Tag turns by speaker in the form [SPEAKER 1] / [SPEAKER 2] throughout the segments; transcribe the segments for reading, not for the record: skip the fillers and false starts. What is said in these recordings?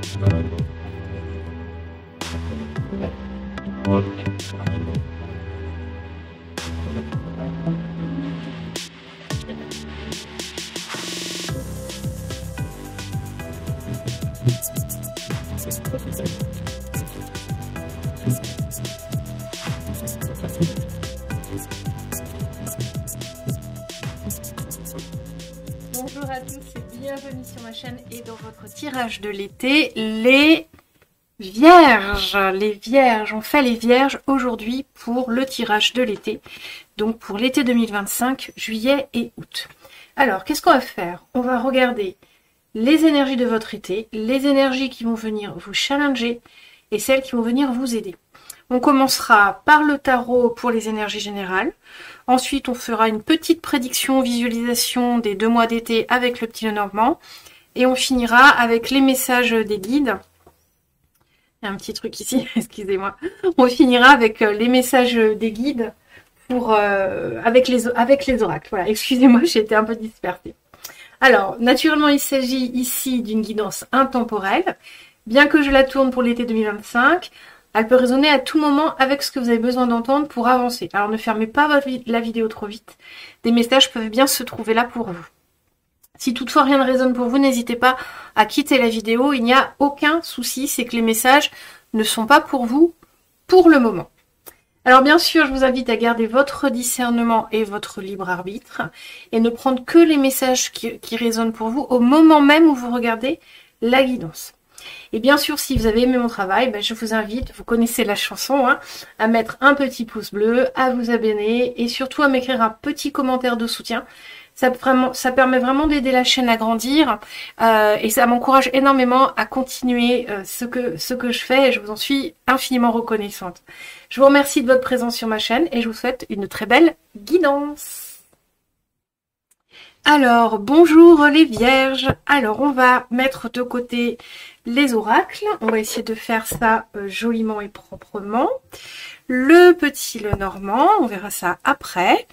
[SPEAKER 1] Bonjour à tous et bienvenue sur ma chaîne et dans votre tirage de l'été, les Vierges. Les Vierges, on fait les Vierges aujourd'hui pour le tirage de l'été, donc pour l'été 2025, juillet et août. Alors, qu'est-ce qu'on va faire? On va regarder les énergies de votre été, les énergies qui vont venir vous challenger et celles qui vont venir vous aider. On commencera par le tarot pour les énergies générales. Ensuite, on fera une petite prédiction, visualisation des 2 mois d'été avec le petit Lenormand. Et on finira avec les messages des guides. Il y a un petit truc ici, excusez-moi. On finira avec les messages des guides avec les oracles. Voilà, excusez-moi, j'ai été un peu dispersée. Alors, naturellement, il s'agit ici d'une guidance intemporelle. Bien que je la tourne pour l'été 2025, elle peut résonner à tout moment avec ce que vous avez besoin d'entendre pour avancer. Alors ne fermez pas la vidéo trop vite. Des messages peuvent bien se trouver là pour vous. Si toutefois rien ne résonne pour vous, n'hésitez pas à quitter la vidéo. Il n'y a aucun souci, c'est que les messages ne sont pas pour vous pour le moment. Alors bien sûr, je vous invite à garder votre discernement et votre libre arbitre et ne prendre que les messages qui résonnent pour vous au moment même où vous regardez la guidance. Et bien sûr, si vous avez aimé mon travail, je vous invite, vous connaissez la chanson, hein, à mettre un petit pouce bleu, à vous abonner et surtout à m'écrire un petit commentaire de soutien. Ça permet vraiment d'aider la chaîne à grandir et ça m'encourage énormément à continuer ce que je fais et je vous en suis infiniment reconnaissante. Je vous remercie de votre présence sur ma chaîne et je vous souhaite une très belle guidance. Alors, bonjour les Vierges. Alors, on va mettre de côté les oracles. On va essayer de faire ça joliment et proprement. Le petit Lenormand, on verra ça après.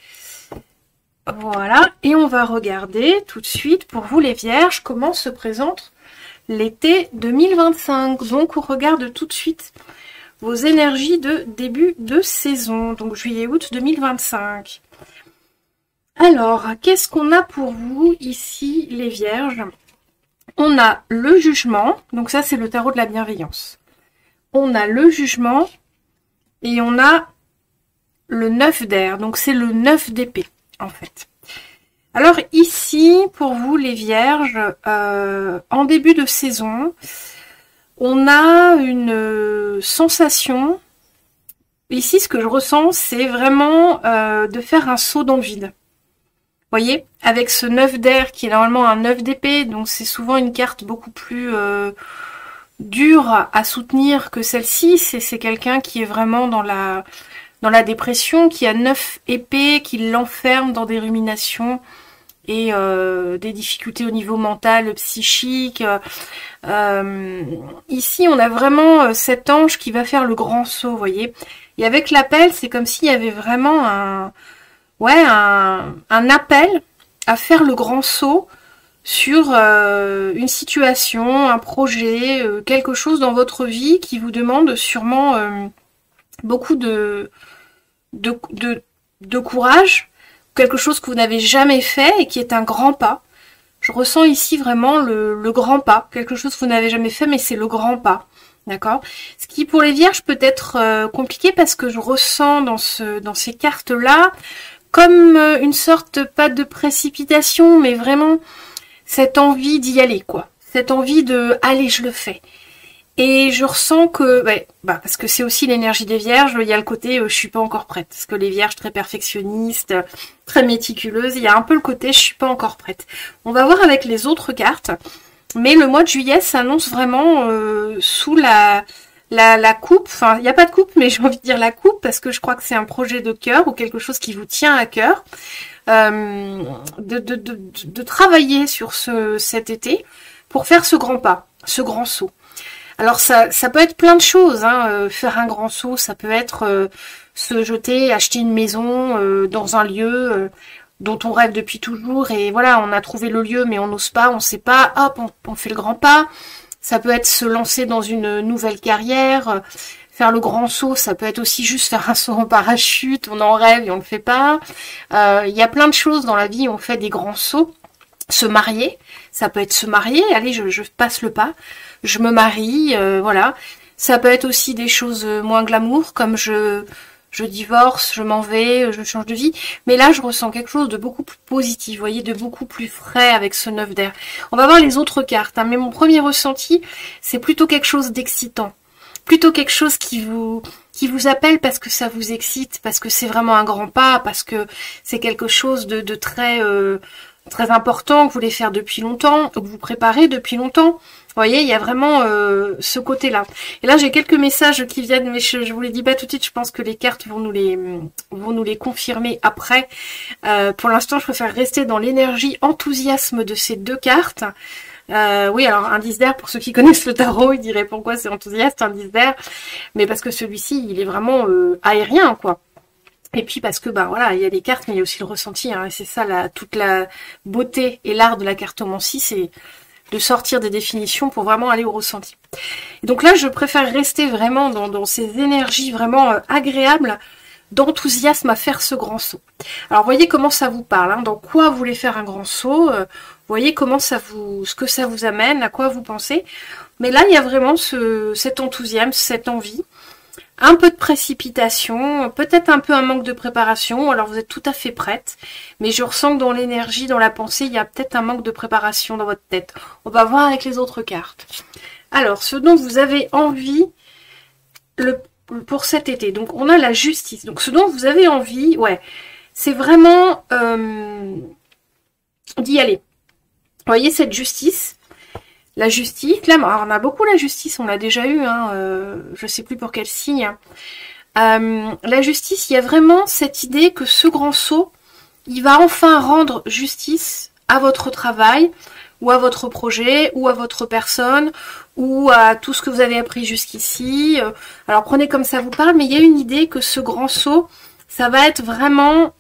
[SPEAKER 1] Voilà, et on va regarder tout de suite pour vous les Vierges comment se présente l'été 2025. Donc, on regarde tout de suite vos énergies de début de saison, donc juillet-août 2025. Alors, qu'est-ce qu'on a pour vous ici, les Vierges? On a le jugement, donc ça c'est le tarot de la bienveillance. On a le jugement et on a le 9 d'air, donc c'est le 9 d'épée en fait. Alors ici, pour vous les Vierges, en début de saison, on a une sensation. Ici, ce que je ressens, c'est vraiment de faire un saut dans le vide. Voyez, avec ce 9 d'air qui est normalement un 9 d'épée, donc c'est souvent une carte beaucoup plus dure à soutenir que celle-ci. C'est quelqu'un qui est vraiment dans la dépression, qui a 9 épées, qui l'enferme dans des ruminations et des difficultés au niveau mental, psychique. Ici, on a vraiment cet ange qui va faire le grand saut, voyez. Et avec l'appel, c'est comme s'il y avait vraiment un appel à faire le grand saut sur une situation, un projet, quelque chose dans votre vie qui vous demande sûrement beaucoup de courage, quelque chose que vous n'avez jamais fait et qui est un grand pas. Je ressens ici vraiment le grand pas, quelque chose que vous n'avez jamais fait, mais c'est le grand pas. D'accord? Ce qui pour les Vierges peut être compliqué parce que je ressens dans ces cartes-là comme une sorte, pas de précipitation, mais vraiment cette envie d'y aller, quoi. Cette envie de « allez, je le fais ». Et je ressens que, parce que c'est aussi l'énergie des Vierges, il y a le côté je suis pas encore prête. Parce que les Vierges très perfectionnistes, très méticuleuses, il y a un peu le côté je suis pas encore prête. On va voir avec les autres cartes, mais le mois de juillet s'annonce vraiment sous la coupe, enfin il n'y a pas de coupe, mais j'ai envie de dire la coupe, parce que je crois que c'est un projet de cœur ou quelque chose qui vous tient à cœur, de travailler sur cet été pour faire ce grand pas, ce grand saut. Alors ça peut être plein de choses, hein. Faire un grand saut, ça peut être se jeter, acheter une maison dans un lieu dont on rêve depuis toujours, et voilà, on a trouvé le lieu mais on n'ose pas, on sait pas, hop, on fait le grand pas. ça peut être se lancer dans une nouvelle carrière, faire le grand saut, ça peut être aussi juste faire un saut en parachute, on en rêve et on le fait pas. Il y a plein de choses dans la vie, on fait des grands sauts. Se marier, ça peut être se marier, allez, je passe le pas, je me marie, voilà. Ça peut être aussi des choses moins glamour, comme je divorce, je m'en vais, je change de vie. Mais là, je ressens quelque chose de beaucoup plus positif, vous voyez, de beaucoup plus frais avec ce 9 d'air. On va voir les autres cartes, hein, mais mon premier ressenti, c'est plutôt quelque chose d'excitant. Plutôt quelque chose qui vous appelle parce que ça vous excite, parce que c'est vraiment un grand pas, parce que c'est quelque chose de très important que vous voulez faire depuis longtemps, que vous préparez depuis longtemps. Vous voyez, il y a vraiment ce côté-là. Et là, j'ai quelques messages qui viennent, mais je vous les dis pas tout de suite. Je pense que les cartes vont nous les confirmer après. Pour l'instant, je préfère rester dans l'énergie enthousiasme de ces deux cartes. Oui, alors indice d'air, pour ceux qui connaissent le tarot, ils diraient pourquoi c'est enthousiaste, indice d'air. Mais parce que celui-ci, il est vraiment aérien, quoi. Et puis parce que bah voilà, il y a les cartes, mais il y a aussi le ressenti, hein, et c'est ça toute la beauté et l'art de la cartomancie, c'est de sortir des définitions pour vraiment aller au ressenti. Et donc là, je préfère rester vraiment dans ces énergies vraiment agréables, d'enthousiasme à faire ce grand saut. Alors voyez comment ça vous parle, hein, dans quoi vous voulez faire un grand saut, voyez comment ce que ça vous amène, à quoi vous pensez. Mais là, il y a vraiment cet enthousiasme, cette envie. Un peu de précipitation, peut-être un peu un manque de préparation, alors vous êtes tout à fait prête, mais je ressens que dans l'énergie, dans la pensée, il y a peut-être un manque de préparation dans votre tête. On va voir avec les autres cartes. Alors, ce dont vous avez envie pour cet été, donc on a la justice. Donc ce dont vous avez envie, ouais, c'est vraiment d'y aller. Vous voyez cette justice ? La justice, là, on a beaucoup la justice, on l'a déjà eu, hein, je sais plus pour quel signe. La justice, il y a vraiment cette idée que ce grand saut, il va enfin rendre justice à votre travail, ou à votre projet, ou à votre personne, ou à tout ce que vous avez appris jusqu'ici. Alors prenez comme ça vous parle, mais il y a une idée que ce grand saut, ça va être vraiment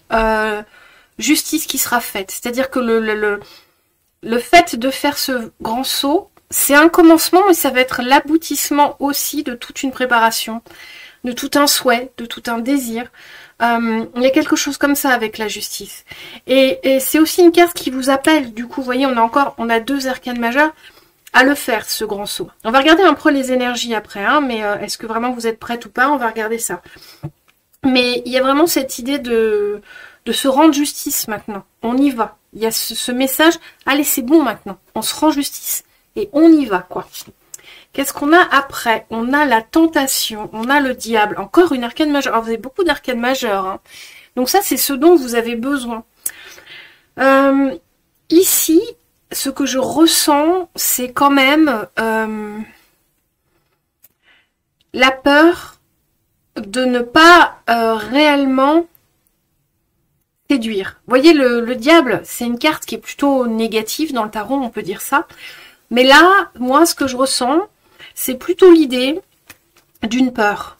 [SPEAKER 1] justice qui sera faite. C'est-à-dire que le fait de faire ce grand saut, c'est un commencement, mais ça va être l'aboutissement aussi de toute une préparation, de tout un souhait, de tout un désir. Il y a quelque chose comme ça avec la justice. Et c'est aussi une carte qui vous appelle, du coup, vous voyez, on a deux arcanes majeures à le faire, ce grand saut. On va regarder un peu les énergies après, hein, mais est-ce que vraiment vous êtes prête ou pas? On va regarder ça. Mais il y a vraiment cette idée de se rendre justice maintenant. On y va. Il y a ce message, allez, c'est bon maintenant. On se rend justice et on y va, quoi. Qu'est-ce qu'on a après? On a la tentation, on a le diable. Encore une arcane majeure. Alors, vous avez beaucoup d'arcanes majeures, hein. Donc ça, c'est ce dont vous avez besoin. Ici, ce que je ressens, c'est quand même la peur de ne pas réellement séduire. Vous voyez, le diable, c'est une carte qui est plutôt négative dans le tarot, on peut dire ça. Mais là, moi, ce que je ressens, c'est plutôt l'idée d'une peur,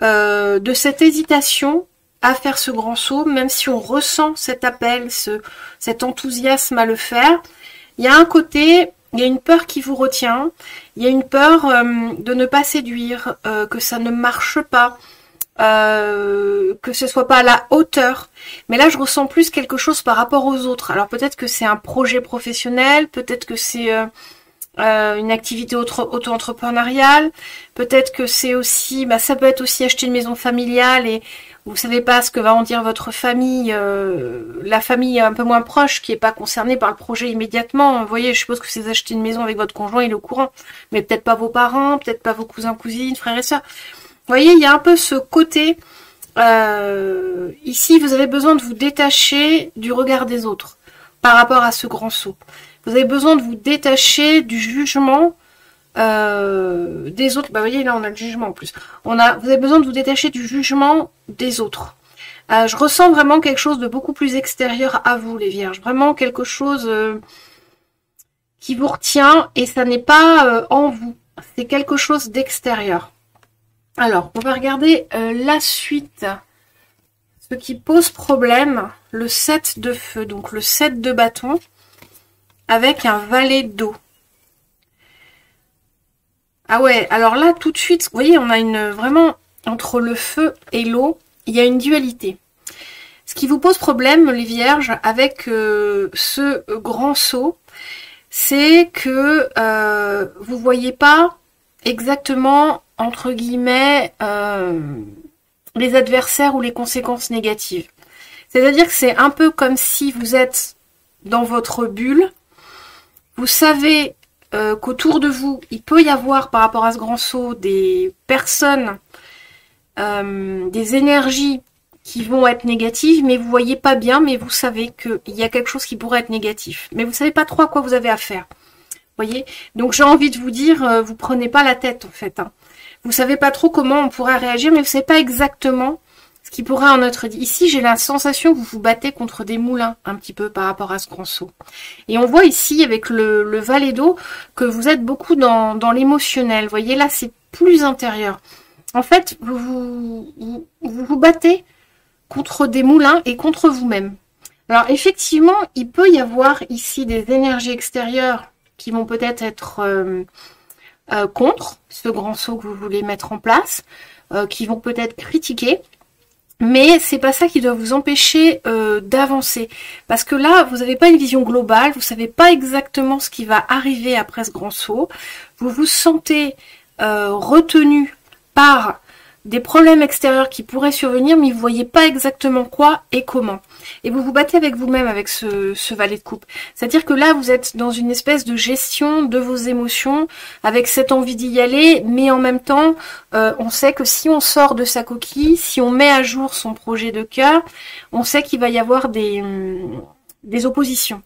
[SPEAKER 1] de cette hésitation à faire ce grand saut, même si on ressent cet appel, cet enthousiasme à le faire. Il y a un côté, il y a une peur qui vous retient, il y a une peur de ne pas séduire, que ça ne marche pas, que ce soit pas à la hauteur. Mais là, je ressens plus quelque chose par rapport aux autres. Alors peut-être que c'est un projet professionnel, peut-être que c'est une activité auto-entrepreneuriale, peut-être que c'est aussi, ça peut être aussi acheter une maison familiale et vous savez pas ce que va en dire votre famille, la famille un peu moins proche qui est pas concernée par le projet immédiatement. Vous voyez, je suppose que c'est acheter une maison avec votre conjoint, il est au courant, mais peut-être pas vos parents, peut-être pas vos cousins, cousines, frères et sœurs. Vous voyez, il y a un peu ce côté, ici, vous avez besoin de vous détacher du regard des autres par rapport à ce grand saut. Vous avez besoin de vous détacher du jugement des autres. Vous voyez, là, on a le jugement en plus. Vous avez besoin de vous détacher du jugement des autres. Je ressens vraiment quelque chose de beaucoup plus extérieur à vous, les vierges. Vraiment quelque chose qui vous retient et ça n'est pas en vous. C'est quelque chose d'extérieur. Alors, on va regarder la suite. Ce qui pose problème, le 7 de feu, donc le 7 de bâton, avec un valet d'eau. Ah ouais, alors là, tout de suite, vous voyez, on a vraiment, entre le feu et l'eau, il y a une dualité. Ce qui vous pose problème, les vierges, avec ce grand saut, c'est que vous voyez pas exactement, entre guillemets, les adversaires ou les conséquences négatives. C'est-à-dire que c'est un peu comme si vous êtes dans votre bulle, vous savez qu'autour de vous, il peut y avoir par rapport à ce grand saut des personnes, des énergies qui vont être négatives, mais vous voyez pas bien, mais vous savez qu'il y a quelque chose qui pourrait être négatif. Mais vous savez pas trop à quoi vous avez affaire. Voyez. Donc j'ai envie de vous dire, vous prenez pas la tête en fait. Hein. Vous savez pas trop comment on pourrait réagir, mais vous savez pas exactement ce qui pourrait en être dit. Ici, j'ai la sensation que vous vous battez contre des moulins un petit peu par rapport à ce grand saut. Et on voit ici avec le valet d'eau que vous êtes beaucoup dans l'émotionnel. Vous voyez, là, c'est plus intérieur. En fait, vous battez contre des moulins et contre vous-même. Alors effectivement, il peut y avoir ici des énergies extérieures qui vont peut-être être, contre ce grand saut que vous voulez mettre en place, qui vont peut-être critiquer. Mais c'est pas ça qui doit vous empêcher d'avancer. Parce que là, vous n'avez pas une vision globale, vous savez pas exactement ce qui va arriver après ce grand saut. Vous vous sentez retenu par des problèmes extérieurs qui pourraient survenir, mais vous voyez pas exactement quoi et comment. Et vous vous battez avec vous-même avec ce valet de coupe. C'est-à-dire que là, vous êtes dans une espèce de gestion de vos émotions, avec cette envie d'y aller, mais en même temps, on sait que si on sort de sa coquille, si on met à jour son projet de cœur, on sait qu'il va y avoir des oppositions.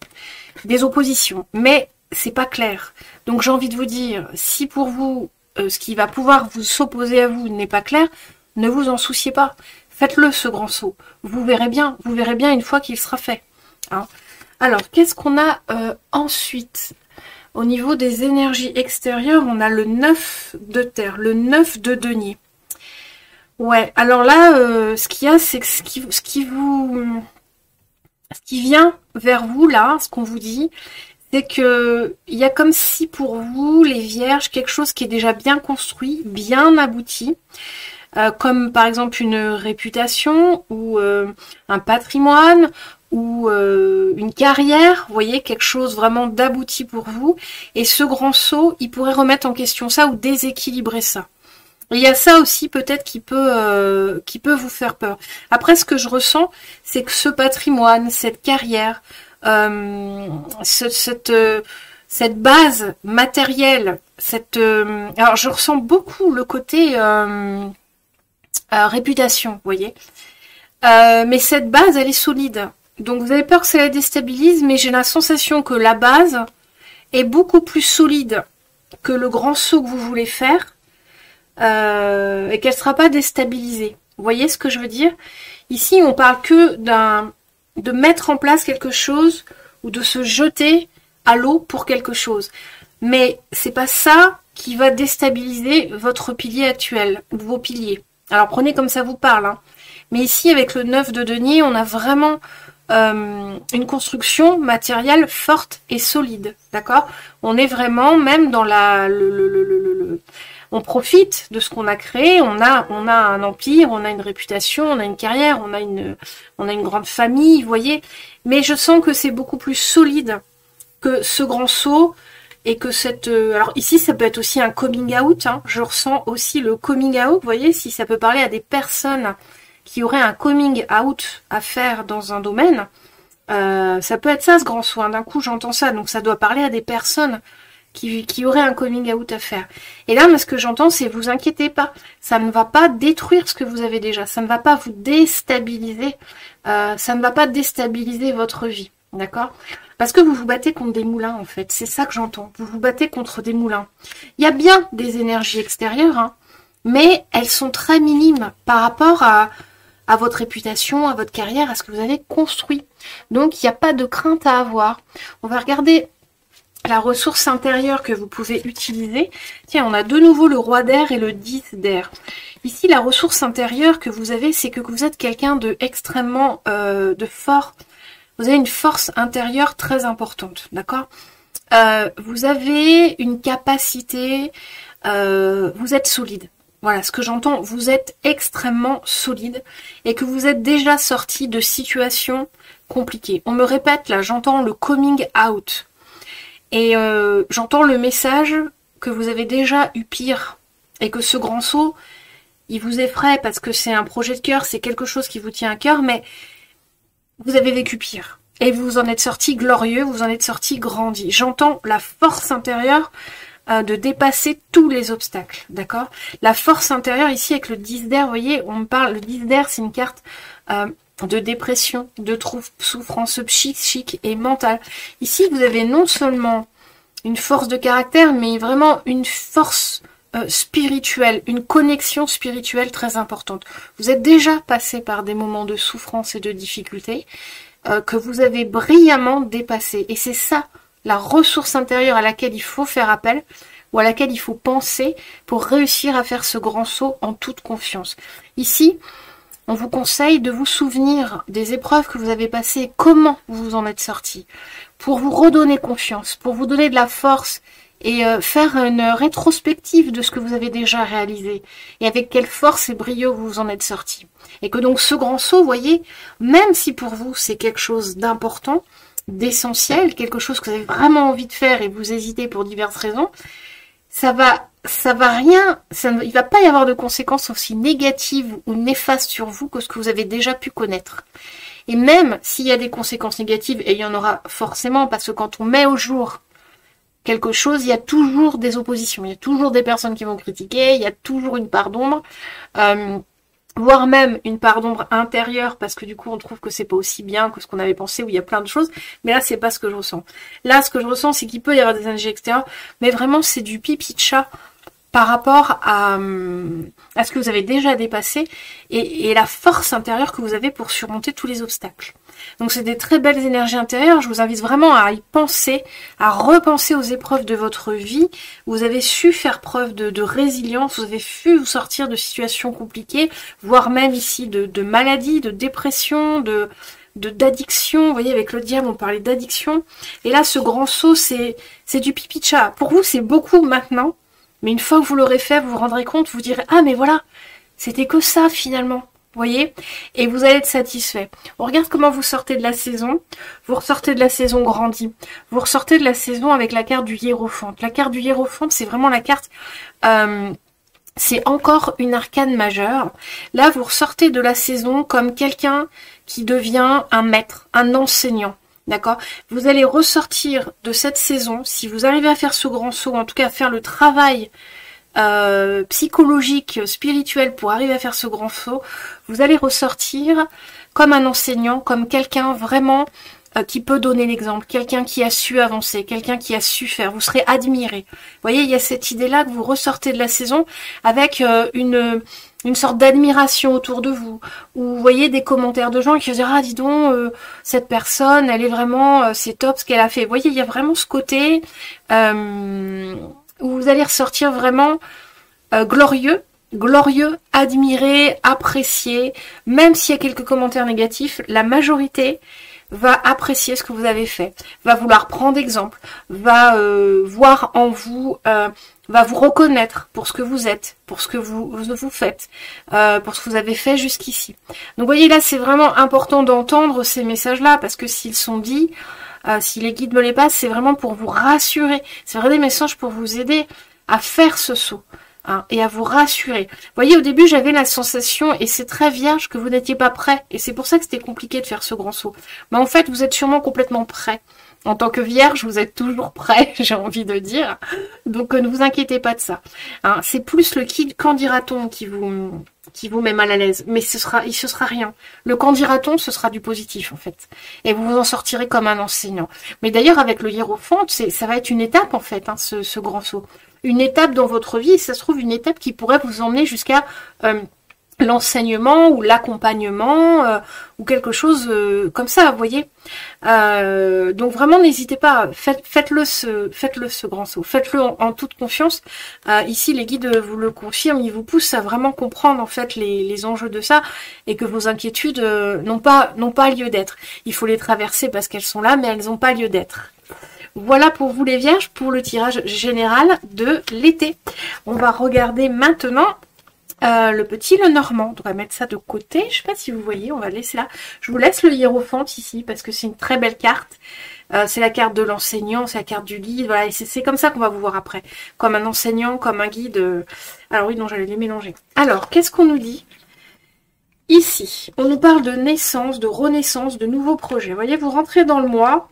[SPEAKER 1] Des oppositions. Mais c'est pas clair. Donc j'ai envie de vous dire, si pour vous, ce qui va pouvoir vous s'opposer à vous n'est pas clair, ne vous en souciez pas. Faites-le, ce grand saut. Vous verrez bien une fois qu'il sera fait. Hein. Alors, qu'est-ce qu'on a ensuite? Au niveau des énergies extérieures, on a le 9 de terre, le 9 de denier. Ouais, alors là, ce qu'il y a, c'est que ce qui vient vers vous, là, ce qu'on vous dit, c'est que il y a comme si pour vous, les vierges, quelque chose qui est déjà bien construit, bien abouti, comme par exemple une réputation ou un patrimoine ou une carrière, vous voyez, quelque chose vraiment d'abouti pour vous. Et ce grand saut, il pourrait remettre en question ça ou déséquilibrer ça. Et il y a ça aussi peut-être qui peut vous faire peur. Après, ce que je ressens, c'est que ce patrimoine, cette carrière, cette base matérielle, alors je ressens beaucoup le côté réputation, vous voyez. Mais cette base, elle est solide. Donc vous avez peur que ça la déstabilise, mais j'ai la sensation que la base est beaucoup plus solide que le grand saut que vous voulez faire et qu'elle ne sera pas déstabilisée. Vous voyez ce que je veux dire? Ici, on parle que de mettre en place quelque chose ou de se jeter à l'eau pour quelque chose. Mais c'est pas ça qui va déstabiliser votre pilier actuel, ou vos piliers. Alors prenez comme ça vous parle. Hein. Mais ici, avec le 9 de denier, on a vraiment une construction matérielle forte et solide. D'accord? On est vraiment même dans on profite de ce qu'on a créé, on a un empire, on a une réputation, on a une carrière, on a une grande famille, vous voyez. Mais je sens que c'est beaucoup plus solide que ce grand saut et que alors ici, ça peut être aussi un coming out. Hein. Je ressens aussi le coming out, vous voyez, si ça peut parler à des personnes qui auraient un coming out à faire dans un domaine. Ça peut être ça, ce grand saut. Hein. D'un coup, j'entends ça, donc ça doit parler à des personnes qui aurait un coming out à faire. Et là, ce que j'entends, c'est vous inquiétez pas. Ça ne va pas détruire ce que vous avez déjà. Ça ne va pas vous déstabiliser. Ça ne va pas déstabiliser votre vie. D'accord? Parce que vous vous battez contre des moulins, en fait. C'est ça que j'entends. Vous vous battez contre des moulins. Il y a bien des énergies extérieures, hein, mais elles sont très minimes par rapport à votre réputation, à votre carrière, à ce que vous avez construit. Donc, il n'y a pas de crainte à avoir. On va regarder la ressource intérieure que vous pouvez utiliser. Tiens, on a de nouveau le roi d'air et le 10 d'air. Ici, la ressource intérieure que vous avez, c'est que vous êtes quelqu'un de extrêmement de fort. Vous avez une force intérieure très importante, d'accord? Vous avez une capacité vous êtes solide. Voilà ce que j'entends, vous êtes extrêmement solide et que vous êtes déjà sorti de situations compliquées. On me répète là, j'entends le coming out et j'entends le message que vous avez déjà eu pire et que ce grand saut, il vous effraie parce que c'est un projet de cœur, c'est quelque chose qui vous tient à cœur, mais vous avez vécu pire. Et vous en êtes sorti glorieux, vous en êtes sorti grandi. J'entends la force intérieure de dépasser tous les obstacles, d'accord? La force intérieure ici avec le 10 d'air, vous voyez, on me parle, le 10 d'air c'est une carte de dépression, de souffrance psychique et mentale. Ici vous avez non seulement une force de caractère, mais vraiment une force spirituelle, une connexion spirituelle très importante. Vous êtes déjà passé par des moments de souffrance et de difficulté que vous avez brillamment dépassé. Et c'est ça, la ressource intérieure à laquelle il faut faire appel, ou à laquelle il faut penser pour réussir à faire ce grand saut en toute confiance. Ici, on vous conseille de vous souvenir des épreuves que vous avez passées, comment vous vous en êtes sorti, pour vous redonner confiance, pour vous donner de la force et faire une rétrospective de ce que vous avez déjà réalisé et avec quelle force et brio vous vous en êtes sorti. Et que donc ce grand saut, vous voyez, même si pour vous c'est quelque chose d'important, d'essentiel, quelque chose que vous avez vraiment envie de faire et vous hésitez pour diverses raisons, il va pas y avoir de conséquences aussi négatives ou néfastes sur vous que ce que vous avez déjà pu connaître. Et même s'il y a des conséquences négatives, et il y en aura forcément, parce que quand on met au jour quelque chose, il y a toujours des oppositions, il y a toujours des personnes qui vont critiquer, il y a toujours une part d'ombre, voire même une part d'ombre intérieure, parce que du coup on trouve que c'est pas aussi bien que ce qu'on avait pensé, où il y a plein de choses, mais là c'est pas ce que je ressens. Là ce que je ressens c'est qu'il peut y avoir des énergies extérieures, mais vraiment c'est du pipi de chat par rapport à ce que vous avez déjà dépassé et la force intérieure que vous avez pour surmonter tous les obstacles. Donc c'est des très belles énergies intérieures, je vous invite vraiment à y penser, à repenser aux épreuves de votre vie. Vous avez su faire preuve de résilience, vous avez su vous sortir de situations compliquées, voire même ici de maladies, de dépression, d'addiction. Vous voyez, avec le diable on parlait d'addiction. Et là ce grand saut c'est du pipi de chat. Pour vous c'est beaucoup maintenant, mais une fois que vous l'aurez fait, vous vous rendrez compte, vous direz ah mais voilà, c'était que ça finalement. Vous voyez, et vous allez être satisfait. On regarde comment vous sortez de la saison. Vous ressortez de la saison grandie. Vous ressortez de la saison avec la carte du hiérophante. La carte du hiérophante, c'est vraiment la carte... c'est encore une arcane majeure. Là, vous ressortez de la saison comme quelqu'un qui devient un maître, un enseignant. D'accord? Vous allez ressortir de cette saison, si vous arrivez à faire ce grand saut, en tout cas à faire le travail psychologique, spirituel pour arriver à faire ce grand saut, vous allez ressortir comme un enseignant, comme quelqu'un vraiment qui peut donner l'exemple, quelqu'un qui a su avancer, quelqu'un qui a su faire, vous serez admiré. Vous voyez, il y a cette idée-là que vous ressortez de la saison avec une sorte d'admiration autour de vous, où vous voyez des commentaires de gens qui disent ah dis donc cette personne elle est vraiment c'est top ce qu'elle a fait. Vous voyez, il y a vraiment ce côté où vous allez ressortir vraiment glorieux, admiré, apprécié, même s'il y a quelques commentaires négatifs, la majorité va apprécier ce que vous avez fait, va vouloir prendre exemple, va voir en vous, va vous reconnaître pour ce que vous êtes, pour ce que vous faites, pour ce que vous avez fait jusqu'ici. Donc vous voyez là, c'est vraiment important d'entendre ces messages-là, parce que s'ils sont dits, si les guides me les passent, c'est vraiment pour vous rassurer. C'est vraiment des messages pour vous aider à faire ce saut. Hein, et à vous rassurer. Vous voyez, au début, j'avais la sensation, et c'est très vierge, que vous n'étiez pas prêt. Et c'est pour ça que c'était compliqué de faire ce grand saut. Mais en fait, vous êtes sûrement complètement prêt. En tant que vierge, vous êtes toujours prêt, j'ai envie de dire. Donc, ne vous inquiétez pas de ça. Hein, c'est plus le qu'en dira-t-on qui vous met mal à l'aise. Mais ce sera rien. Le qu'en dira-t-on, ce sera du positif, en fait. Et vous vous en sortirez comme un enseignant. Mais d'ailleurs, avec le hiérophante, ça va être une étape, en fait, hein, ce grand saut. Une étape dans votre vie, et ça se trouve une étape qui pourrait vous emmener jusqu'à l'enseignement ou l'accompagnement ou quelque chose comme ça, vous voyez. Donc vraiment n'hésitez pas, faites-le ce grand saut, faites-le en toute confiance. Ici les guides vous le confirment, ils vous poussent à vraiment comprendre en fait les enjeux de ça et que vos inquiétudes n'ont pas lieu d'être. Il faut les traverser parce qu'elles sont là, mais elles n'ont pas lieu d'être. Voilà pour vous les vierges, pour le tirage général de l'été. On va regarder maintenant le petit Lenormand. On va mettre ça de côté. Je sais pas si vous voyez, on va laisser là. Je vous laisse le hiérophante ici parce que c'est une très belle carte. C'est la carte de l'enseignant, c'est la carte du guide. Voilà, et c'est comme ça qu'on va vous voir après. Comme un enseignant, comme un guide. Alors oui, non, j'allais les mélanger. Alors, qu'est-ce qu'on nous dit ? Ici, on nous parle de naissance, de renaissance, de nouveaux projets. Vous voyez, vous rentrez dans le mois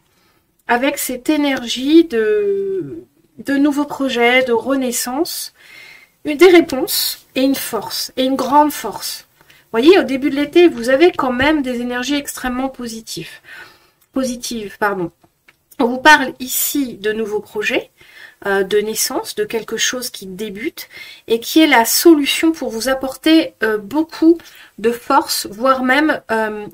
[SPEAKER 1] avec cette énergie de nouveaux projets, de renaissance, des réponses et une force, et une grande force. Vous voyez, au début de l'été, vous avez quand même des énergies extrêmement positives. On vous parle ici de nouveaux projets, de naissance, de quelque chose qui débute et qui est la solution pour vous apporter beaucoup de force, voire même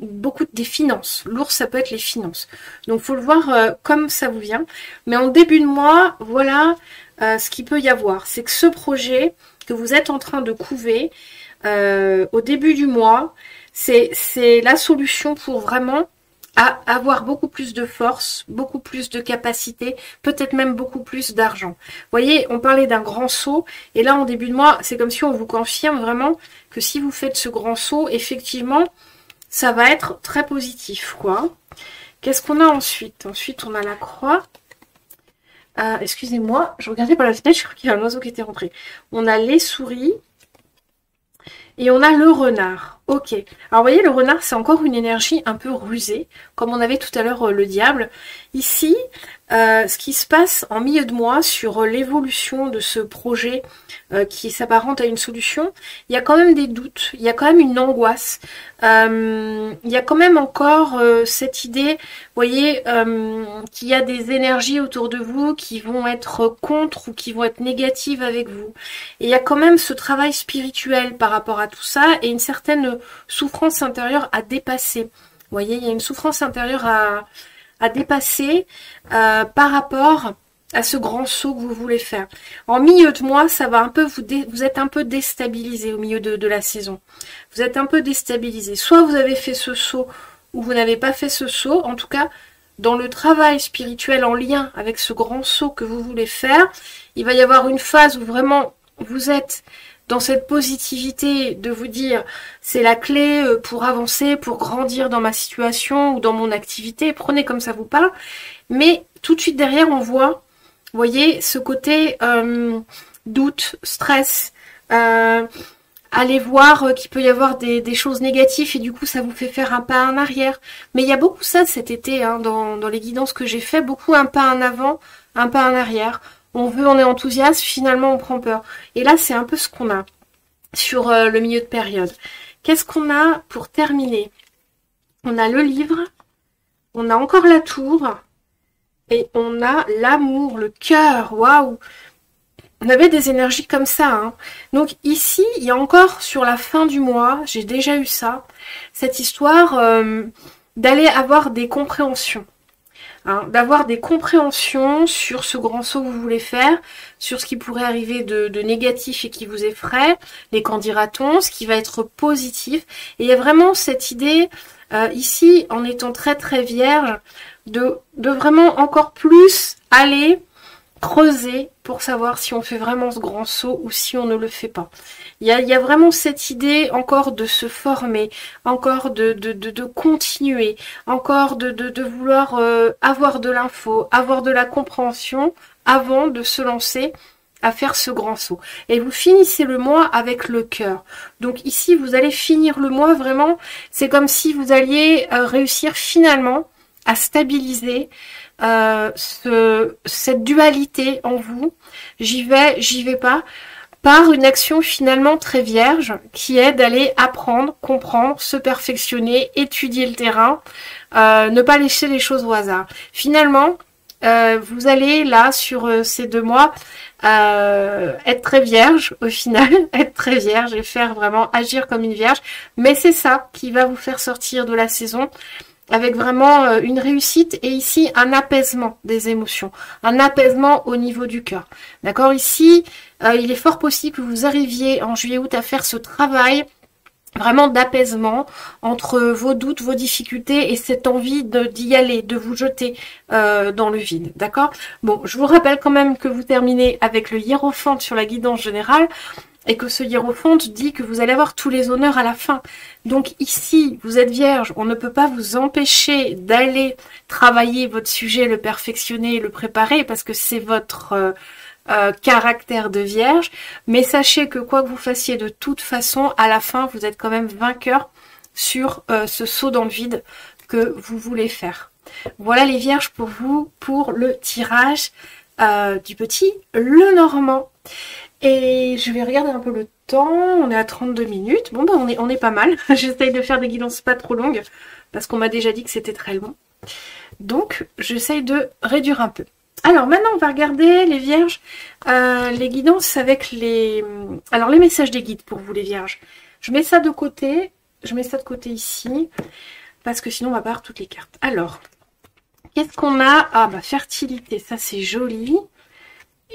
[SPEAKER 1] beaucoup des finances. L'ours, ça peut être les finances. Donc, faut le voir comme ça vous vient. Mais en début de mois, voilà ce qu'il peut y avoir. C'est que ce projet que vous êtes en train de couver au début du mois, c'est la solution pour vraiment à avoir beaucoup plus de force, beaucoup plus de capacité, peut-être même beaucoup plus d'argent. Vous voyez, on parlait d'un grand saut, et là, en début de mois, c'est comme si on vous confirme vraiment que si vous faites ce grand saut, effectivement, ça va être très positif, quoi. Qu'est-ce qu'on a ensuite? Ensuite, on a la croix. Excusez-moi, je regardais par la fenêtre, je crois qu'il y a un oiseau qui était rentré. On a les souris. Et on a le renard. Ok. Alors, vous voyez, le renard, c'est encore une énergie un peu rusée, comme on avait tout à l'heure le diable. Ici, ce qui se passe en milieu de mois sur l'évolution de ce projet qui s'apparente à une solution, il y a quand même des doutes, il y a quand même une angoisse, il y a quand même encore cette idée, vous voyez, qu'il y a des énergies autour de vous qui vont être contre ou qui vont être négatives avec vous. Et il y a quand même ce travail spirituel par rapport à tout ça et une certaine souffrance intérieure à dépasser. Vous voyez, il y a une souffrance intérieure à dépasser par rapport à ce grand saut que vous voulez faire. En milieu de mois, ça va un peu vous êtes un peu déstabilisé au milieu de la saison. Vous êtes un peu déstabilisé. Soit vous avez fait ce saut ou vous n'avez pas fait ce saut. En tout cas, dans le travail spirituel en lien avec ce grand saut que vous voulez faire, il va y avoir une phase où vraiment vous êtes dans cette positivité de vous dire c'est la clé pour avancer, pour grandir dans ma situation ou dans mon activité, prenez comme ça vous parle, mais tout de suite derrière on voit, vous voyez, ce côté doute, stress, allez voir qu'il peut y avoir des choses négatives et du coup ça vous fait faire un pas en arrière. Mais il y a beaucoup ça cet été, hein, dans les guidances que j'ai fait, beaucoup un pas en avant, un pas en arrière. On est enthousiaste, finalement on prend peur. Et là c'est un peu ce qu'on a sur le milieu de période. Qu'est-ce qu'on a pour terminer? On a le livre, on a encore la tour, et on a l'amour, le cœur, waouh! On avait des énergies comme ça, hein. Donc ici, il y a encore sur la fin du mois, j'ai déjà eu ça, cette histoire d'aller avoir des compréhensions. Hein, d'avoir des compréhensions sur ce grand saut que vous voulez faire, sur ce qui pourrait arriver de négatif et qui vous effraie, les qu'en dira-t-on, ce qui va être positif. Et il y a vraiment cette idée, ici, en étant très très vierge, de vraiment encore plus aller creuser pour savoir si on fait vraiment ce grand saut ou si on ne le fait pas. Il y a vraiment cette idée encore de se former, encore de continuer, encore de vouloir avoir de l'info, avoir de la compréhension avant de se lancer à faire ce grand saut. Et vous finissez le mois avec le cœur. Donc ici, vous allez finir le mois vraiment, c'est comme si vous alliez réussir finalement à stabiliser cette dualité en vous, j'y vais pas, par une action finalement très vierge qui est d'aller apprendre, comprendre, se perfectionner, étudier le terrain, ne pas laisser les choses au hasard. Finalement, vous allez là sur ces 2 mois être très vierge au final, être très vierge et faire vraiment agir comme une vierge, mais c'est ça qui va vous faire sortir de la saison avec vraiment une réussite et ici un apaisement des émotions, un apaisement au niveau du cœur. D'accord? Ici, il est fort possible que vous arriviez en juillet-août à faire ce travail vraiment d'apaisement entre vos doutes, vos difficultés et cette envie d'y aller, de vous jeter dans le vide, d'accord? Bon, je vous rappelle quand même que vous terminez avec le hiérophante sur la guidance générale et que ce hiérophante dit que vous allez avoir tous les honneurs à la fin. Donc ici, vous êtes vierge, on ne peut pas vous empêcher d'aller travailler votre sujet, le perfectionner, le préparer parce que c'est votre... caractère de vierge, mais sachez que quoi que vous fassiez de toute façon, à la fin, vous êtes quand même vainqueur sur ce saut dans le vide que vous voulez faire. Voilà les vierges pour vous, pour le tirage du petit Lenormand. Et je vais regarder un peu le temps, on est à 32 minutes, bon ben on est pas mal, j'essaye de faire des guidances pas trop longues, parce qu'on m'a déjà dit que c'était très long, donc j'essaye de réduire un peu. Alors maintenant on va regarder les vierges, les guidances avec les... Alors les messages des guides pour vous les vierges. Je mets ça de côté, ici, parce que sinon on va pas avoir toutes les cartes. Alors, qu'est-ce qu'on a? Ah bah fertilité, ça c'est joli.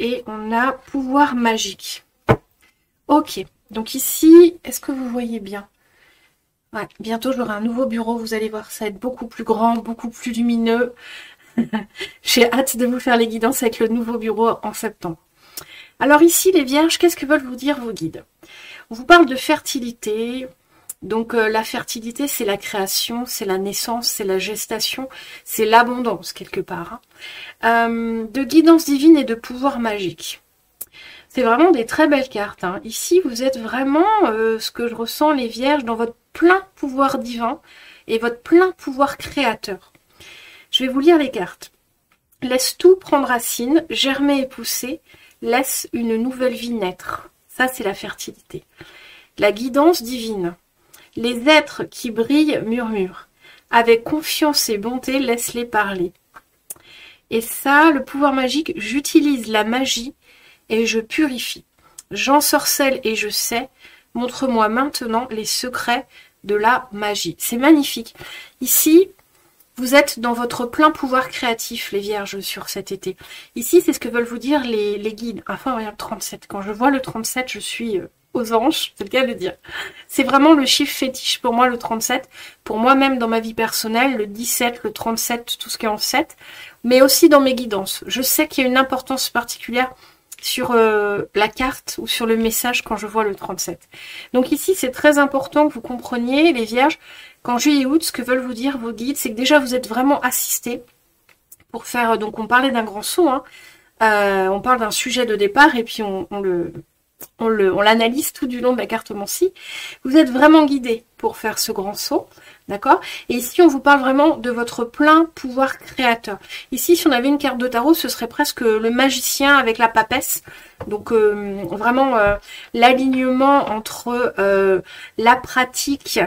[SPEAKER 1] Et on a pouvoir magique. Ok, donc ici, est-ce que vous voyez bien? Ouais, bientôt j'aurai un nouveau bureau, vous allez voir, ça va être beaucoup plus grand, beaucoup plus lumineux. J'ai hâte de vous faire les guidances avec le nouveau bureau en septembre. Alors ici, les vierges, qu'est-ce que veulent vous dire vos guides? On vous parle de fertilité. Donc la fertilité, c'est la création, c'est la naissance, c'est la gestation, c'est l'abondance quelque part. Hein. De guidance divine et de pouvoir magique. C'est vraiment des très belles cartes. Hein. Ici, vous êtes vraiment, ce que je ressens, les vierges, dans votre plein pouvoir divin et votre plein pouvoir créateur. Je vais vous lire les cartes. Laisse tout prendre racine, germer et pousser, laisse une nouvelle vie naître. Ça, c'est la fertilité. La guidance divine. Les êtres qui brillent murmurent. Avec confiance et bonté, laisse-les parler. Et ça, le pouvoir magique, j'utilise la magie et je purifie. J'ensorcelle et je sais. Montre-moi maintenant les secrets de la magie. C'est magnifique. Ici, vous êtes dans votre plein pouvoir créatif, les vierges, sur cet été. Ici, c'est ce que veulent vous dire les guides. Enfin, regarde, 37. Quand je vois le 37, je suis aux anges, c'est le cas de le dire. C'est vraiment le chiffre fétiche pour moi, le 37. Pour moi-même, dans ma vie personnelle, le 17, le 37, tout ce qui est en 7. Mais aussi dans mes guidances. Je sais qu'il y a une importance particulière sur la carte ou sur le message quand je vois le 37. Donc ici, c'est très important que vous compreniez, les vierges, qu'en juillet et août, ce que veulent vous dire vos guides, c'est que déjà vous êtes vraiment assistés pour faire... Donc on parlait d'un grand saut, hein, on parle d'un sujet de départ et puis on l'analyse tout du long de la cartomancie. Vous êtes vraiment guidés pour faire ce grand saut, d'accord? Et ici, on vous parle vraiment de votre plein pouvoir créateur. Ici, si on avait une carte de tarot, ce serait presque le magicien avec la papesse. Donc, vraiment, l'alignement entre la pratique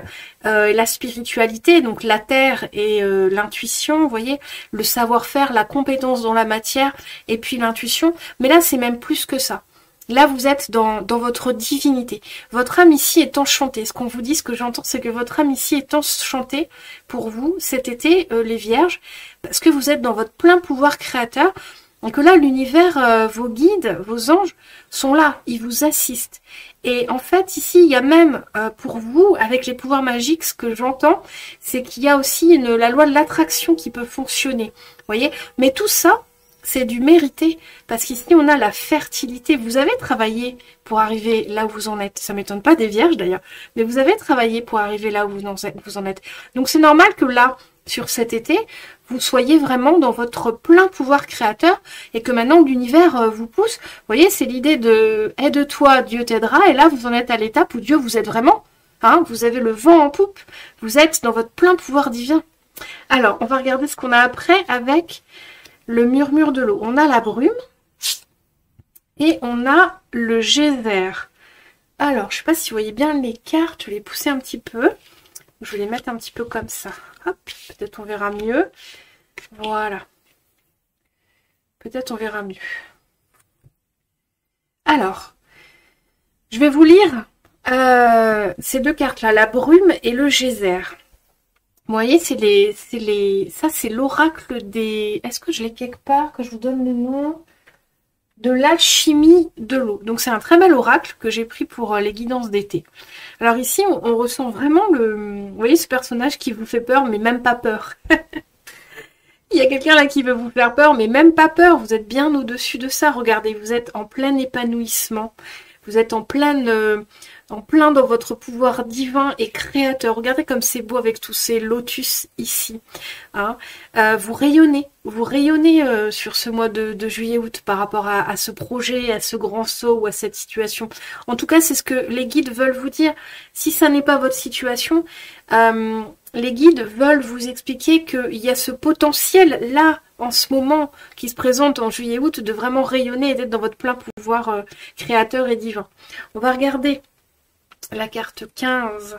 [SPEAKER 1] et la spiritualité, donc la terre et l'intuition, vous voyez, le savoir-faire, la compétence dans la matière, et puis l'intuition. Mais là, c'est même plus que ça. Là, vous êtes dans votre divinité. Votre âme ici est enchantée. Ce qu'on vous dit, ce que j'entends, c'est que votre âme ici est enchantée pour vous cet été, les vierges, parce que vous êtes dans votre plein pouvoir créateur. Donc là, l'univers, vos guides, vos anges sont là, ils vous assistent. Et en fait, ici, il y a même pour vous, avec les pouvoirs magiques, ce que j'entends, c'est qu'il y a aussi la loi de l'attraction qui peut fonctionner. Vous voyez? Mais tout ça, c'est du mérité, parce qu'ici on a la fertilité. Vous avez travaillé pour arriver là où vous en êtes. Ça m'étonne pas des vierges d'ailleurs, mais vous avez travaillé pour arriver là où vous en êtes. Donc c'est normal que là, sur cet été, vous soyez vraiment dans votre plein pouvoir créateur et que maintenant l'univers vous pousse. Vous voyez, c'est l'idée de aide-toi, Dieu t'aidera. Et là, vous en êtes à l'étape où Dieu vous aide vraiment. Hein, vous avez le vent en poupe. Vous êtes dans votre plein pouvoir divin. Alors, on va regarder ce qu'on a après avec... le murmure de l'eau. On a la brume et on a le geyser. Alors, je ne sais pas si vous voyez bien les cartes, je vais les pousser un petit peu. Je vais les mettre un petit peu comme ça. Hop, peut-être on verra mieux. Voilà. Peut-être on verra mieux. Alors, je vais vous lire ces deux cartes-là, la brume et le geyser. Vous voyez, ça c'est l'oracle des... Est-ce que je l'ai quelque part, que je vous donne le nom? de l'alchimie de l'eau. Donc c'est un très bel oracle que j'ai pris pour les guidances d'été. Alors ici, on ressent vraiment vous voyez ce personnage qui vous fait peur, mais même pas peur. Il y a quelqu'un là qui veut vous faire peur, mais même pas peur. Vous êtes bien au-dessus de ça. Regardez, vous êtes en plein épanouissement. Vous êtes en plein dans votre pouvoir divin et créateur. Regardez comme c'est beau avec tous ces lotus ici. Hein. Vous rayonnez sur ce mois de juillet-août par rapport à ce projet, à ce grand saut ou à cette situation. En tout cas, c'est ce que les guides veulent vous dire. Si ça n'est pas votre situation, les guides veulent vous expliquer qu'il y a ce potentiel-là, en ce moment, qui se présente en juillet-août, de vraiment rayonner et d'être dans votre plein pouvoir créateur et divin. On va regarder la carte 15.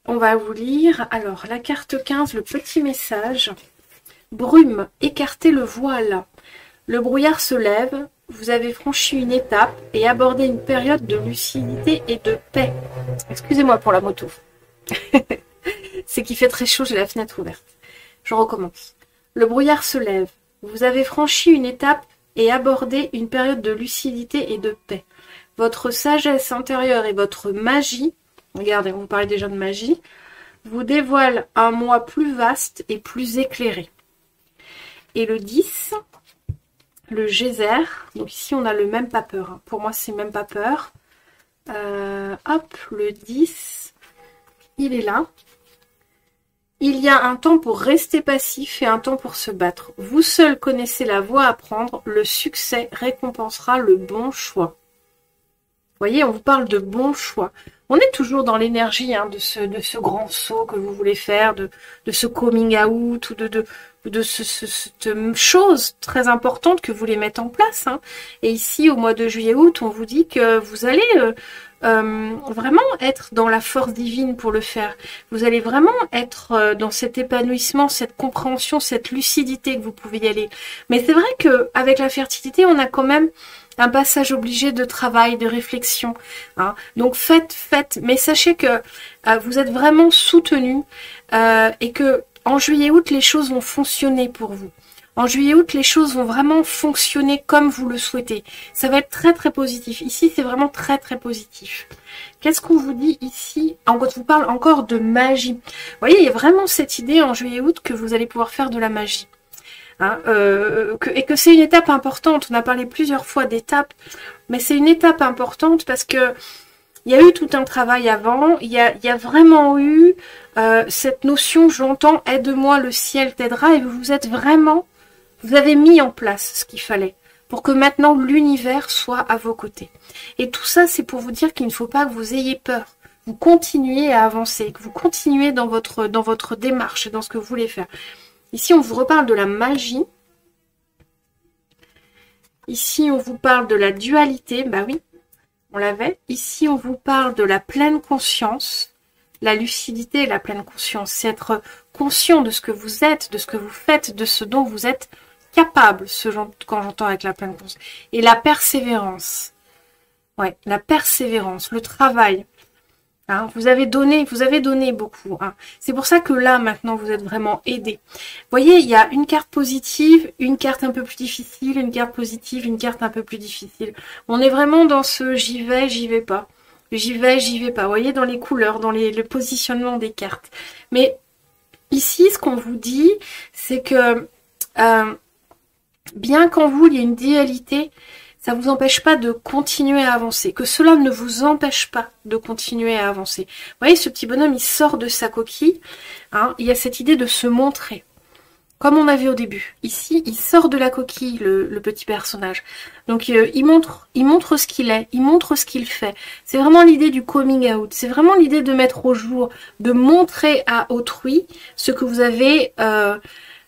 [SPEAKER 1] On va vous lire. Alors, la carte 15, le petit message. Brume, écartez le voile. Le brouillard se lève. Vous avez franchi une étape et abordé une période de lucidité et de paix. Excusez-moi pour la moto. C'est qu'il fait très chaud, j'ai la fenêtre ouverte. Je recommence. Le brouillard se lève. Vous avez franchi une étape et abordé une période de lucidité et de paix. Votre sagesse intérieure et votre magie, regardez, on vous parlait déjà de magie, vous dévoilent un moi plus vaste et plus éclairé. Et le 10, le geyser, donc ici on a le même pas peur. Hein. Pour moi c'est même pas peur. Hop, le 10, il est là. Il y a un temps pour rester passif et un temps pour se battre. Vous seul connaissez la voie à prendre. Le succès récompensera le bon choix. Vous voyez, on vous parle de bon choix. On est toujours dans l'énergie hein, de ce grand saut que vous voulez faire, de ce coming out ou de cette chose très importante que vous voulez mettre en place. Hein. Et ici, au mois de juillet-août, on vous dit que vous allez vraiment être dans la force divine pour le faire. Vous allez vraiment être dans cet épanouissement, cette compréhension, cette lucidité que vous pouvez y aller. Mais c'est vrai qu'avec la fertilité, on a quand même un passage obligé de travail, de réflexion. Hein. Donc faites, mais sachez que vous êtes vraiment soutenu et que en juillet-août, les choses vont fonctionner pour vous. En juillet-août, les choses vont vraiment fonctionner comme vous le souhaitez. Ça va être très très positif. Ici, c'est vraiment très très positif. Qu'est-ce qu'on vous dit ici? On vous parle encore de magie. Vous voyez, il y a vraiment cette idée en juillet-août que vous allez pouvoir faire de la magie. Hein, et que c'est une étape importante. On a parlé plusieurs fois d'étapes, mais c'est une étape importante parce que il y a eu tout un travail avant. Il y a vraiment eu cette notion, j'entends, aide-moi, le ciel t'aidera, et vous avez mis en place ce qu'il fallait pour que maintenant l'univers soit à vos côtés. Et tout ça, c'est pour vous dire qu'il ne faut pas que vous ayez peur. Vous continuez à avancer, que vous continuez dans votre démarche et dans ce que vous voulez faire. Ici, on vous reparle de la magie. Ici, on vous parle de la dualité. Bah oui, on l'avait. Ici, on vous parle de la pleine conscience. La lucidité et la pleine conscience. C'est être conscient de ce que vous êtes, de ce que vous faites, de ce dont vous êtes capable, quand j'entends avec la pleine conscience. Et la persévérance. Ouais, la persévérance, le travail. Hein, vous avez donné beaucoup. Hein. C'est pour ça que là, maintenant, vous êtes vraiment aidé. Vous voyez, il y a une carte positive, une carte un peu plus difficile, une carte positive, une carte un peu plus difficile. On est vraiment dans ce j'y vais pas. J'y vais pas. Vous voyez, dans les couleurs, dans le positionnement des cartes. Mais ici, ce qu'on vous dit, c'est que bien qu'en vous, il y ait une dualité, ça ne vous empêche pas de continuer à avancer. Que cela ne vous empêche pas de continuer à avancer. Vous voyez, ce petit bonhomme, il sort de sa coquille. Hein, il y a cette idée de se montrer. Comme on avait au début. Ici, il sort de la coquille, le petit personnage. Donc, il montre ce qu'il est. Il montre ce qu'il fait. C'est vraiment l'idée du coming out. C'est vraiment l'idée de mettre au jour, de montrer à autrui ce que vous avez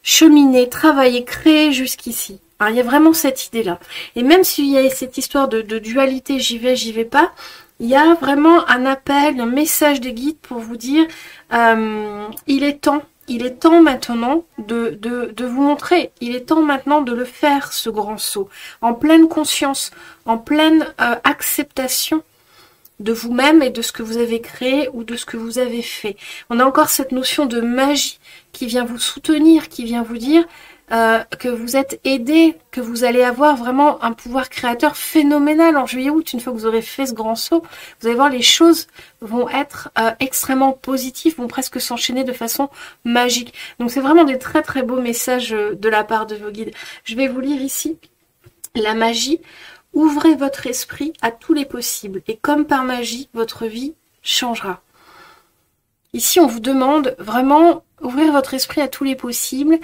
[SPEAKER 1] cheminé, travaillé, créé jusqu'ici. Alors, il y a vraiment cette idée-là. Et même s'il y a cette histoire de dualité, j'y vais pas, il y a vraiment un appel, un message des guides pour vous dire il est temps maintenant de vous montrer. Il est temps maintenant de le faire, ce grand saut. En pleine conscience, en pleine acceptation de vous-même et de ce que vous avez créé ou de ce que vous avez fait. On a encore cette notion de magie qui vient vous soutenir, qui vient vous dire que vous êtes aidé, que vous allez avoir vraiment un pouvoir créateur phénoménal en juillet-août. Une fois que vous aurez fait ce grand saut, vous allez voir les choses vont être extrêmement positives, vont presque s'enchaîner de façon magique. Donc c'est vraiment des très très beaux messages de la part de vos guides. Je vais vous lire ici la magie. Ouvrez votre esprit à tous les possibles et comme par magie, votre vie changera. Ici, on vous demande vraiment ouvrir votre esprit à tous les possibles.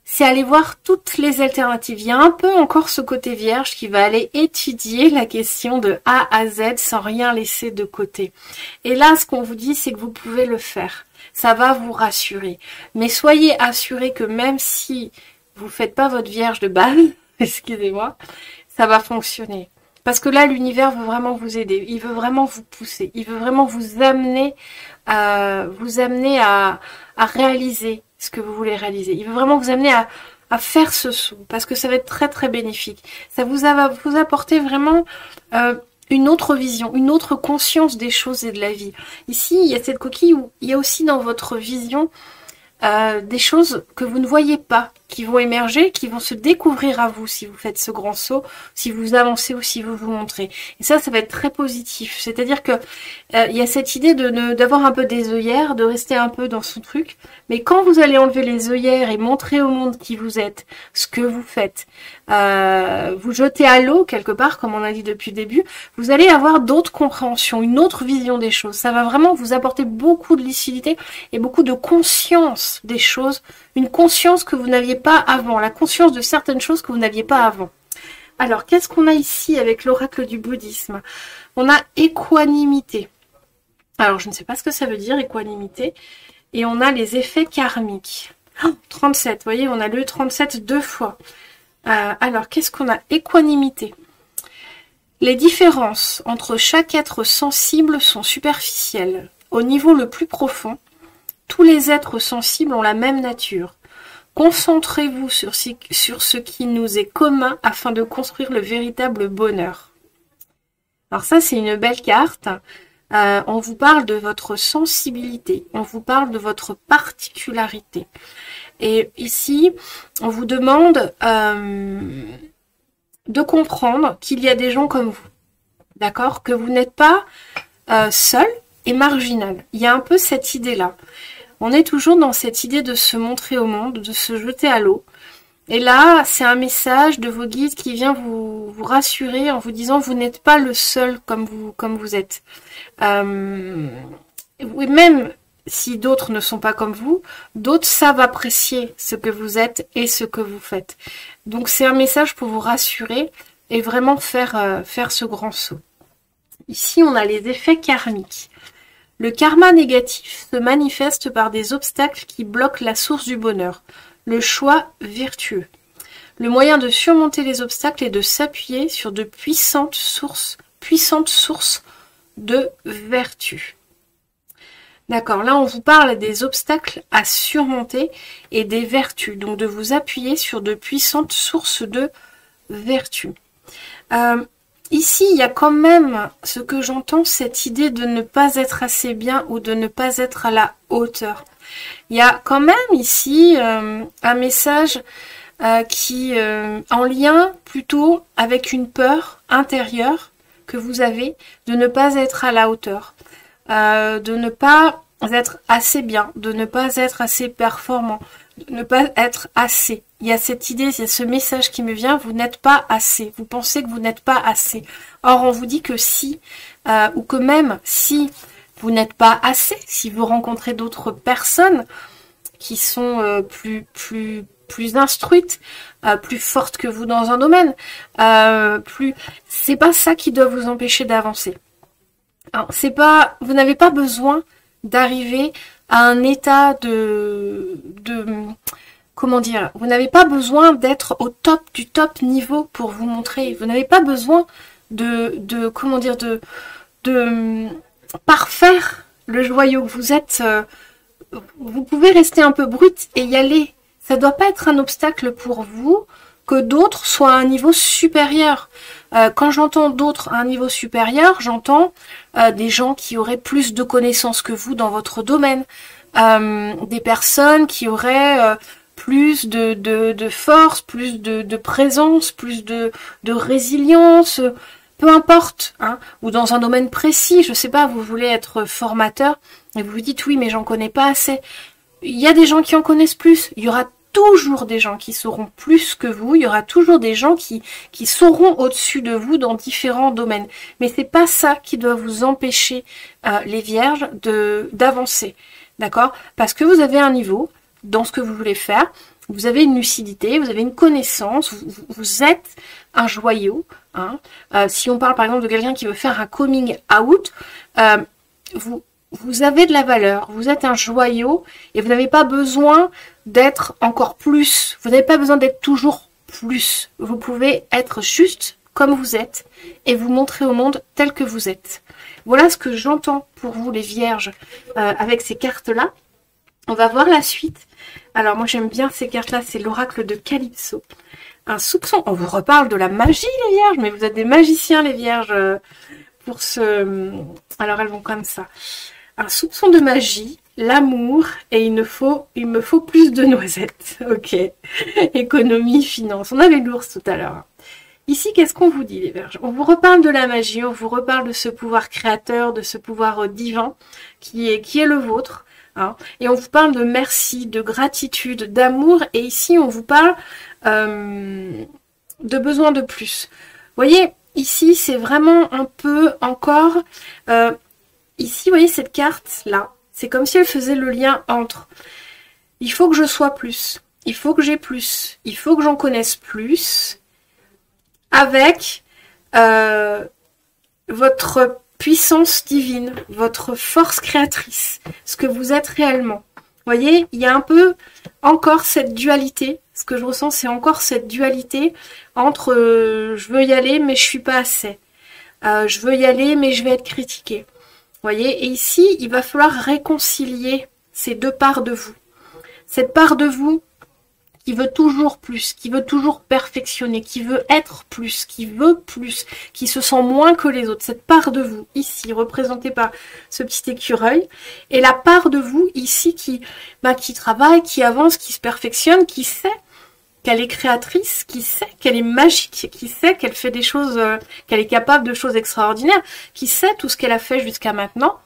[SPEAKER 1] C'est aller voir toutes les alternatives. Il y a un peu encore ce côté vierge qui va aller étudier la question de A à Z sans rien laisser de côté. Et là, ce qu'on vous dit, c'est que vous pouvez le faire. Ça va vous rassurer. Mais soyez assurés que même si vous ne faites pas votre vierge de balle, excusez-moi, ça va fonctionner. Parce que là, l'univers veut vraiment vous aider. Il veut vraiment vous pousser. Il veut vraiment vous amener à réaliser ce que vous voulez réaliser. Il veut vraiment vous amener à faire ce saut. Parce que ça va être très très bénéfique. Ça va vous apporter vraiment une autre vision, une autre conscience des choses et de la vie. Ici, il y a cette coquille où il y a aussi dans votre vision des choses que vous ne voyez pas, qui vont émerger, qui vont se découvrir à vous si vous faites ce grand saut, si vous avancez ou si vous vous montrez. Et ça va être très positif. C'est-à-dire que il y a cette idée d'avoir un peu des œillères, de rester un peu dans son truc. Mais quand vous allez enlever les œillères et montrer au monde qui vous êtes, ce que vous faites, vous jetez à l'eau quelque part, comme on a dit depuis le début, vous allez avoir d'autres compréhensions, une autre vision des choses. Ça va vraiment vous apporter beaucoup de lucidité et beaucoup de conscience des choses, une conscience que vous n'aviez pas avant, la conscience de certaines choses que vous n'aviez pas avant. Alors, qu'est-ce qu'on a ici avec l'oracle du bouddhisme? On a équanimité. Alors, je ne sais pas ce que ça veut dire, équanimité. Et on a les effets karmiques. Oh, 37, vous voyez, on a le 37 deux fois. Alors, qu'est-ce qu'on a? Équanimité. Les différences entre chaque être sensible sont superficielles. Au niveau le plus profond, tous les êtres sensibles ont la même nature. Concentrez-vous sur ce qui nous est commun afin de construire le véritable bonheur. Alors ça, c'est une belle carte. On vous parle de votre sensibilité, on vous parle de votre particularité. Et ici, on vous demande de comprendre qu'il y a des gens comme vous. D'accord? Que vous n'êtes pas seul et marginal. Il y a un peu cette idée-là. On est toujours dans cette idée de se montrer au monde, de se jeter à l'eau. Et là, c'est un message de vos guides qui vient vous rassurer en vous disant vous n'êtes pas le seul comme vous êtes. Oui, même si d'autres ne sont pas comme vous, d'autres savent apprécier ce que vous êtes et ce que vous faites. Donc c'est un message pour vous rassurer et vraiment faire ce grand saut. Ici, on a les effets karmiques. Le karma négatif se manifeste par des obstacles qui bloquent la source du bonheur, le choix vertueux. Le moyen de surmonter les obstacles est de s'appuyer sur de puissantes sources de vertu. D'accord, là on vous parle des obstacles à surmonter et des vertus, donc de vous appuyer sur de puissantes sources de vertu. Ici, il y a quand même, ce que j'entends, cette idée de ne pas être assez bien ou de ne pas être à la hauteur. Il y a quand même ici un message qui en lien plutôt avec une peur intérieure que vous avez de ne pas être à la hauteur, de ne pas être assez bien, de ne pas être assez performant, de ne pas être assez. Il y a cette idée, il y a ce message qui me vient, vous n'êtes pas assez, vous pensez que vous n'êtes pas assez. Or, on vous dit que si, ou que même si vous n'êtes pas assez, si vous rencontrez d'autres personnes qui sont plus instruites, plus fortes que vous dans un domaine, c'est pas ça qui doit vous empêcher d'avancer. C'est pas, vous n'avez pas besoin d'arriver à un état comment dire, vous n'avez pas besoin d'être au top du top niveau pour vous montrer. Vous n'avez pas besoin comment dire, de parfaire le joyau que vous êtes. Vous pouvez rester un peu brut et y aller. Ça ne doit pas être un obstacle pour vous que d'autres soient à un niveau supérieur. Quand j'entends d'autres à un niveau supérieur, j'entends des gens qui auraient plus de connaissances que vous dans votre domaine. Des personnes qui auraient plus de force, plus de présence, plus de résilience, peu importe, hein, ou dans un domaine précis, je sais pas, vous voulez être formateur, et vous vous dites oui, mais j'en connais pas assez. Il y a des gens qui en connaissent plus, il y aura toujours des gens qui sauront plus que vous, il y aura toujours des gens qui sauront au-dessus de vous dans différents domaines. Mais c'est pas ça qui doit vous empêcher, les vierges, d'avancer. D'accord? Parce que vous avez un niveau dans ce que vous voulez faire, vous avez une lucidité, vous avez une connaissance, vous êtes un joyau. Hein. Si on parle par exemple de quelqu'un qui veut faire un coming out, vous avez de la valeur, vous êtes un joyau et vous n'avez pas besoin d'être encore plus, vous n'avez pas besoin d'être toujours plus. Vous pouvez être juste comme vous êtes et vous montrer au monde tel que vous êtes. Voilà ce que j'entends pour vous les vierges avec ces cartes-là. On va voir la suite. Alors moi j'aime bien ces cartes-là, c'est l'oracle de Calypso. Un soupçon, on vous reparle de la magie les vierges, mais vous êtes des magiciens les vierges pour ce... Alors elles vont comme ça. Un soupçon de magie, l'amour, et il me faut plus de noisettes. Ok. Économie, finance. On avait l'ours tout à l'heure. Ici, qu'est-ce qu'on vous dit les vierges? On vous reparle de la magie, on vous reparle de ce pouvoir créateur, de ce pouvoir divin qui est le vôtre. Hein. Et on vous parle de merci, de gratitude, d'amour. Et ici, on vous parle de besoin de plus. Vous voyez, ici, c'est vraiment un peu encore... ici, vous voyez cette carte-là. C'est comme si elle faisait le lien entre... Il faut que je sois plus. Il faut que j'ai plus. Il faut que j'en connaisse plus. Avec votre puissance divine, votre force créatrice, ce que vous êtes réellement. Vous voyez, il y a un peu encore cette dualité. Ce que je ressens, c'est encore cette dualité entre je veux y aller, mais je suis pas assez. Je veux y aller, mais je vais être critiquée. Vous voyez, et ici, il va falloir réconcilier ces deux parts de vous. Cette part de vous qui veut toujours plus, qui veut toujours perfectionner, qui veut être plus, qui se sent moins que les autres. Cette part de vous, ici, représentée par ce petit écureuil, et la part de vous, ici, qui travaille, qui avance, qui se perfectionne, qui sait qu'elle est créatrice, qui sait qu'elle est magique, qui sait qu'elle fait des choses, qu'elle est capable de choses extraordinaires, qui sait tout ce qu'elle a fait jusqu'à maintenant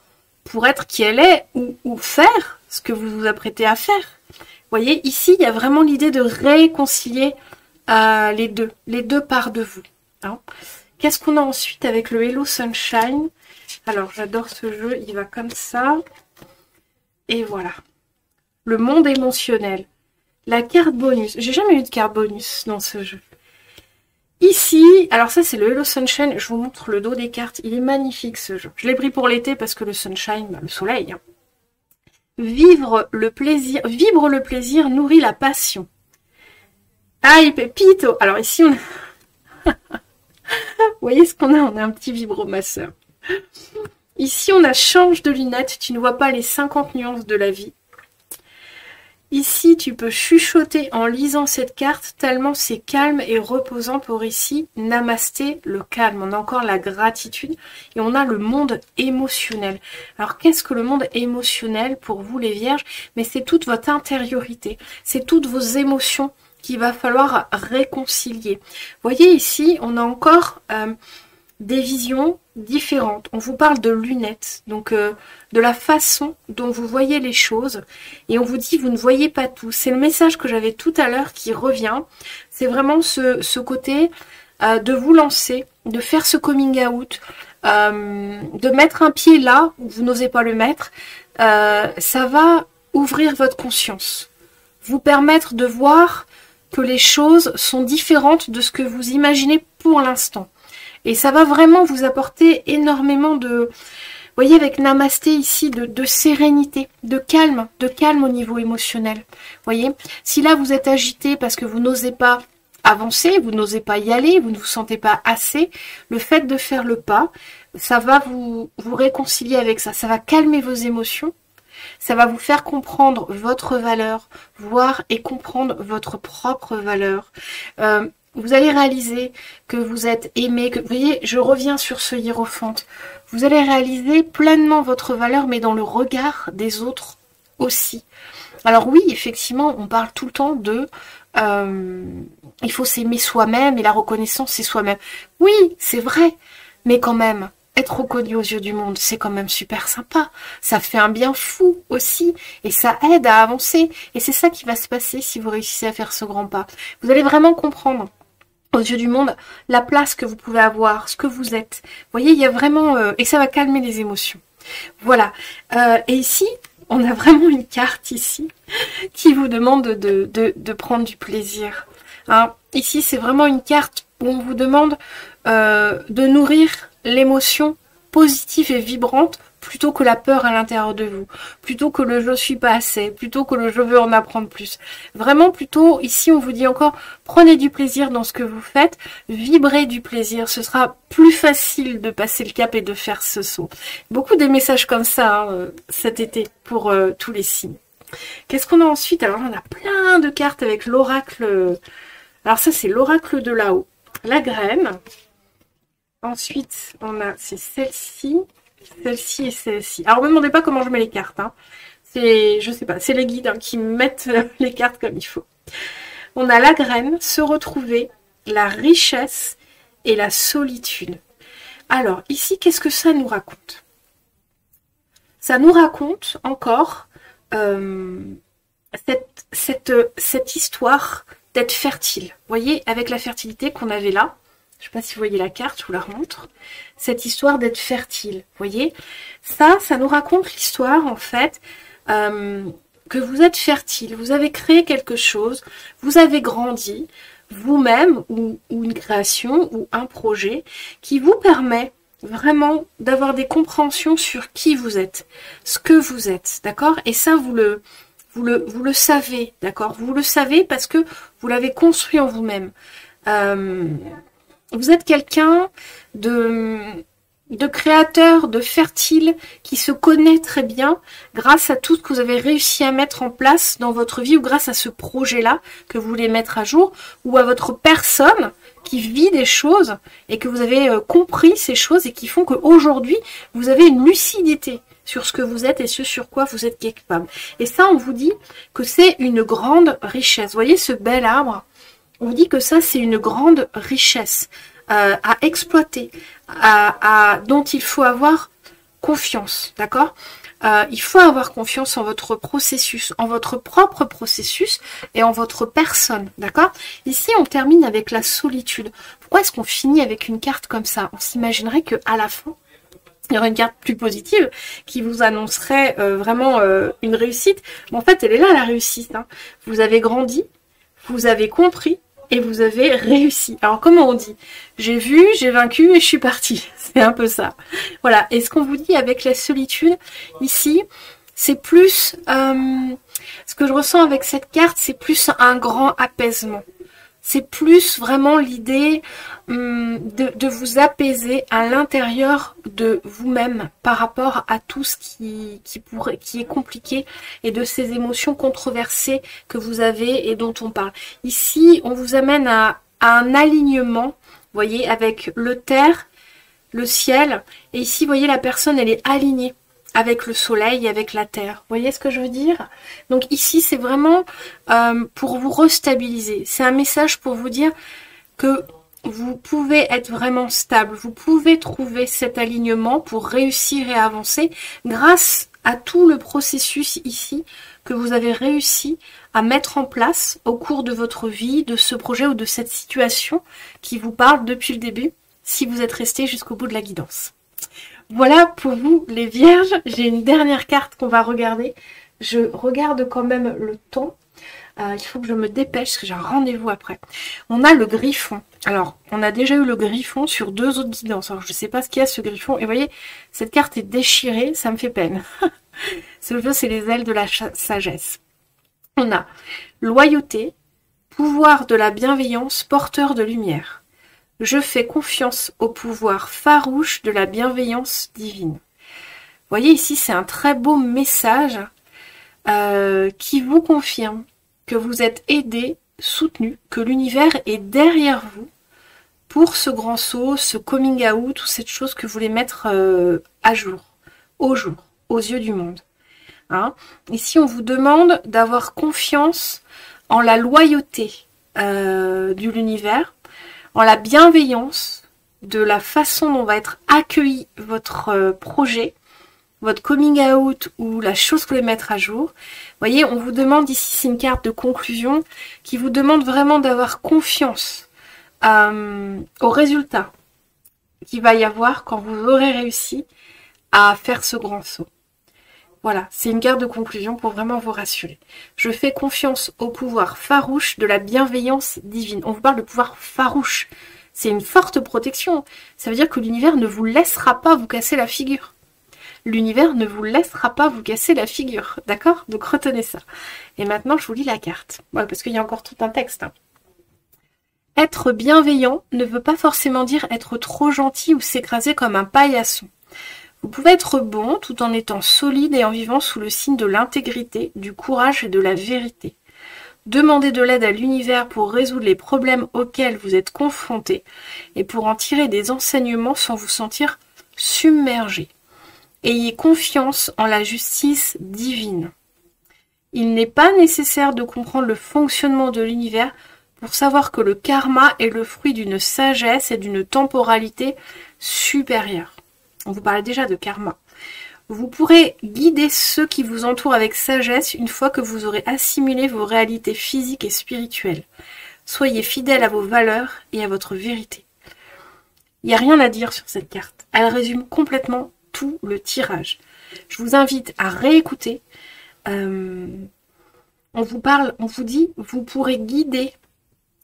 [SPEAKER 1] pour être qui elle est ou faire ce que vous vous apprêtez à faire. Vous voyez, ici, il y a vraiment l'idée de réconcilier les deux parts de vous. Hein. Qu'est-ce qu'on a ensuite avec le Hello Sunshine? Alors, j'adore ce jeu, il va comme ça. Et voilà. Le monde émotionnel. La carte bonus. J'ai jamais eu de carte bonus dans ce jeu. Ici, alors ça c'est le Hello Sunshine. Je vous montre le dos des cartes. Il est magnifique ce jeu. Je l'ai pris pour l'été parce que le sunshine, le soleil. Hein. Vibre le plaisir nourrit la passion. Aïe, Pépito. Alors ici, on a... Vous voyez ce qu'on a? On a un petit vibromasseur. Ici, on a change de lunettes. Tu ne vois pas les 50 nuances de la vie. Ici, tu peux chuchoter en lisant cette carte, tellement c'est calme et reposant pour ici. Namasté, le calme. On a encore la gratitude et on a le monde émotionnel. Alors, qu'est-ce que le monde émotionnel pour vous, les vierges? Mais c'est toute votre intériorité. C'est toutes vos émotions qu'il va falloir réconcilier. Vous voyez ici, on a encore des visions différentes. On vous parle de lunettes, donc de la façon dont vous voyez les choses. Et on vous dit, vous ne voyez pas tout. C'est le message que j'avais tout à l'heure qui revient. C'est vraiment ce côté de vous lancer, de faire ce coming out, de mettre un pied là où vous n'osez pas le mettre. Ça va ouvrir votre conscience, vous permettre de voir que les choses sont différentes de ce que vous imaginez pour l'instant. Et ça va vraiment vous apporter énormément de, vous voyez avec Namasté ici, de sérénité, de calme au niveau émotionnel. Vous voyez, si là vous êtes agité parce que vous n'osez pas avancer, vous n'osez pas y aller, vous ne vous sentez pas assez, le fait de faire le pas, ça va vous réconcilier avec ça, ça va calmer vos émotions. Ça va vous faire comprendre votre valeur, voir et comprendre votre propre valeur. Vous allez réaliser que vous êtes aimé, que vous voyez, je reviens sur ce hiérophante. Vous allez réaliser pleinement votre valeur, mais dans le regard des autres aussi. Alors oui, effectivement, on parle tout le temps de il faut s'aimer soi-même et la reconnaissance c'est soi-même. Oui, c'est vrai, mais quand même, être reconnu aux yeux du monde, c'est quand même super sympa. Ça fait un bien fou aussi et ça aide à avancer. Et c'est ça qui va se passer si vous réussissez à faire ce grand pas. Vous allez vraiment comprendre aux yeux du monde la place que vous pouvez avoir, ce que vous êtes. Vous voyez, il y a vraiment... et ça va calmer les émotions. Voilà. Et ici, on a vraiment une carte ici qui vous demande de prendre du plaisir. Hein, ici, c'est vraiment une carte où on vous demande de nourrir l'émotion positive et vibrante plutôt que la peur à l'intérieur de vous, plutôt que le je suis pas assez, plutôt que le je veux en apprendre plus. Vraiment plutôt, ici on vous dit encore, prenez du plaisir dans ce que vous faites, vibrez du plaisir, ce sera plus facile de passer le cap et de faire ce saut. Beaucoup de messages comme ça hein, cet été pour tous les signes. Qu'est-ce qu'on a ensuite? Alors on a plein de cartes avec l'oracle. Alors ça c'est l'oracle de là-haut. La graine. Ensuite on a c'est celle-ci et celle-ci. Alors, ne me demandez pas comment je mets les cartes. Hein. Je sais pas, c'est les guides hein, qui mettent les cartes comme il faut. On a la graine, se retrouver, la richesse et la solitude. Alors, ici, qu'est-ce que ça nous raconte? Ça nous raconte encore cette histoire d'être fertile. Vous voyez, avec la fertilité qu'on avait là, je ne sais pas si vous voyez la carte, je vous la remontre. Cette histoire d'être fertile, vous voyez. Ça nous raconte l'histoire, en fait, que vous êtes fertile. Vous avez créé quelque chose, vous avez grandi, vous-même, ou une création, ou un projet, qui vous permet vraiment d'avoir des compréhensions sur qui vous êtes, ce que vous êtes, d'accord? Et ça, vous le savez, d'accord? Vous le savez parce que vous l'avez construit en vous-même. Vous êtes quelqu'un de créateur, de fertile, qui se connaît très bien grâce à tout ce que vous avez réussi à mettre en place dans votre vie ou grâce à ce projet-là que vous voulez mettre à jour ou à votre personne qui vit des choses et que vous avez compris ces choses et qui font qu'aujourd'hui, vous avez une lucidité sur ce que vous êtes et ce sur quoi vous êtes capable. Et ça, on vous dit que c'est une grande richesse. Vous voyez ce bel arbre ? On dit que ça, c'est une grande richesse à exploiter, dont il faut avoir confiance, d'accord? Il faut avoir confiance en votre processus, en votre propre processus et en votre personne, d'accord? Ici, on termine avec la solitude. Pourquoi est-ce qu'on finit avec une carte comme ça? On s'imaginerait qu'à la fin, il y aurait une carte plus positive qui vous annoncerait vraiment une réussite. Mais en fait, elle est là, la réussite. Hein. Vous avez grandi, vous avez compris, et vous avez réussi. Alors comment on dit? J'ai vu, j'ai vaincu et je suis partie. C'est un peu ça. Voilà. Et ce qu'on vous dit avec la solitude, ici, c'est plus... ce que je ressens avec cette carte, c'est plus un grand apaisement. C'est plus vraiment l'idée de vous apaiser à l'intérieur de vous-même par rapport à tout ce qui est compliqué et de ces émotions controversées que vous avez et dont on parle. Ici, on vous amène à un alignement, vous voyez, avec le terre, le ciel. Et ici, vous voyez, la personne, elle est alignée avec le soleil et avec la terre. Vous voyez ce que je veux dire? Donc ici, c'est vraiment pour vous restabiliser. C'est un message pour vous dire que vous pouvez être vraiment stable. Vous pouvez trouver cet alignement pour réussir et avancer grâce à tout le processus ici que vous avez réussi à mettre en place au cours de votre vie, de ce projet ou de cette situation qui vous parle depuis le début, si vous êtes resté jusqu'au bout de la guidance. Voilà pour vous les vierges, j'ai une dernière carte qu'on va regarder. Je regarde quand même le temps. Il faut que je me dépêche parce que j'ai un rendez-vous après. On a le griffon. Alors, on a déjà eu le griffon sur 2 autres guidances. Alors, je ne sais pas ce qu'il y a ce griffon. Et vous voyez, cette carte est déchirée, ça me fait peine. Ce jeu, c'est les ailes de la sagesse. On a loyauté, pouvoir de la bienveillance, porteur de lumière. Je fais confiance au pouvoir farouche de la bienveillance divine. Vous voyez ici, c'est un très beau message qui vous confirme que vous êtes aidé, soutenu, que l'univers est derrière vous pour ce grand saut, ce coming out, ou cette chose que vous voulez mettre à jour, aux yeux du monde. Hein. Ici, on vous demande d'avoir confiance en la loyauté de l'univers, en la bienveillance, de la façon dont va être accueilli votre projet, votre coming out ou la chose que vous voulez mettre à jour. Vous voyez, on vous demande ici, c'est une carte de conclusion qui vous demande vraiment d'avoir confiance au résultat qu'il va y avoir quand vous aurez réussi à faire ce grand saut. Voilà, c'est une carte de conclusion pour vraiment vous rassurer. Je fais confiance au pouvoir farouche de la bienveillance divine. On vous parle de pouvoir farouche. C'est une forte protection. Ça veut dire que l'univers ne vous laissera pas vous casser la figure. L'univers ne vous laissera pas vous casser la figure. D'accord? Donc retenez ça. Et maintenant, je vous lis la carte. Voilà, parce qu'il y a encore tout un texte. Être bienveillant ne veut pas forcément dire être trop gentil ou s'écraser comme un paillasson. Vous pouvez être bon tout en étant solide et en vivant sous le signe de l'intégrité, du courage et de la vérité. Demandez de l'aide à l'univers pour résoudre les problèmes auxquels vous êtes confrontés et pour en tirer des enseignements sans vous sentir submergé. Ayez confiance en la justice divine. Il n'est pas nécessaire de comprendre le fonctionnement de l'univers pour savoir que le karma est le fruit d'une sagesse et d'une temporalité supérieure. On vous parlait déjà de karma. Vous pourrez guider ceux qui vous entourent avec sagesse une fois que vous aurez assimilé vos réalités physiques et spirituelles. Soyez fidèles à vos valeurs et à votre vérité. Il n'y a rien à dire sur cette carte. Elle résume complètement tout le tirage. Je vous invite à réécouter. On vous dit, vous pourrez guider.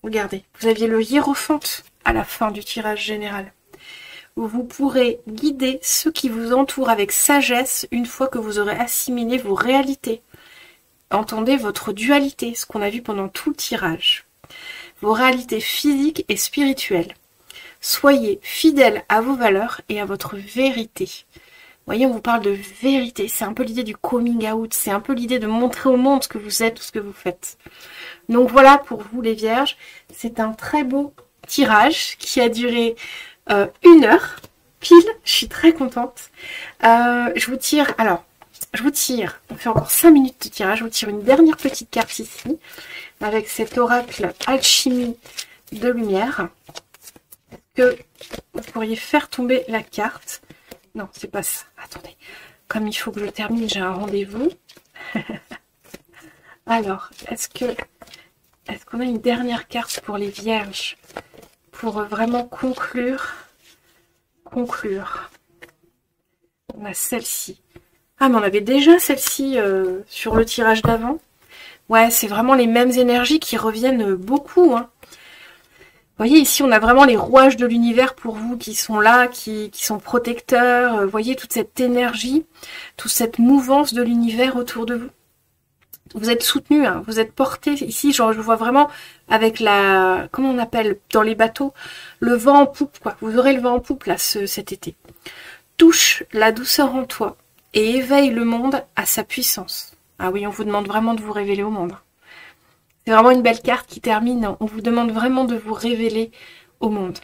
[SPEAKER 1] Regardez, vous aviez le hiérophante à la fin du tirage général. Vous pourrez guider ceux qui vous entourent avec sagesse une fois que vous aurez assimilé vos réalités. Entendez votre dualité, ce qu'on a vu pendant tout le tirage. Vos réalités physiques et spirituelles. Soyez fidèles à vos valeurs et à votre vérité. Vous voyez, on vous parle de vérité. C'est un peu l'idée du coming out. C'est un peu l'idée de montrer au monde ce que vous êtes ou ce que vous faites. Donc voilà pour vous les vierges. C'est un très beau tirage qui a duré 1 heure pile. Je suis très contente. Je vous tire, on fait encore 5 minutes de tirage. Je vous tire une dernière petite carte ici avec cet oracle alchimie de lumière. Que vous pourriez faire tomber la carte. Non, c'est pas ça. Attendez. Comme il faut que je termine, j'ai un rendez-vous. Alors, est-ce qu'on a une dernière carte pour les vierges pour vraiment conclure? On a celle-ci. Ah, mais on avait déjà celle-ci sur le tirage d'avant. Ouais, c'est vraiment les mêmes énergies qui reviennent beaucoup, hein. Vous voyez, ici, on a vraiment les rouages de l'univers pour vous qui sont là, qui sont protecteurs. Vous voyez, toute cette énergie, toute cette mouvance de l'univers autour de vous. Vous êtes soutenu, hein, vous êtes porté. Ici, genre, je vois vraiment avec la... Comment on appelle dans les bateaux? Le vent en poupe, quoi. Vous aurez le vent en poupe, là, cet été. Touche la douceur en toi et éveille le monde à sa puissance. Ah oui, on vous demande vraiment de vous révéler au monde. C'est vraiment une belle carte qui termine. On vous demande vraiment de vous révéler au monde.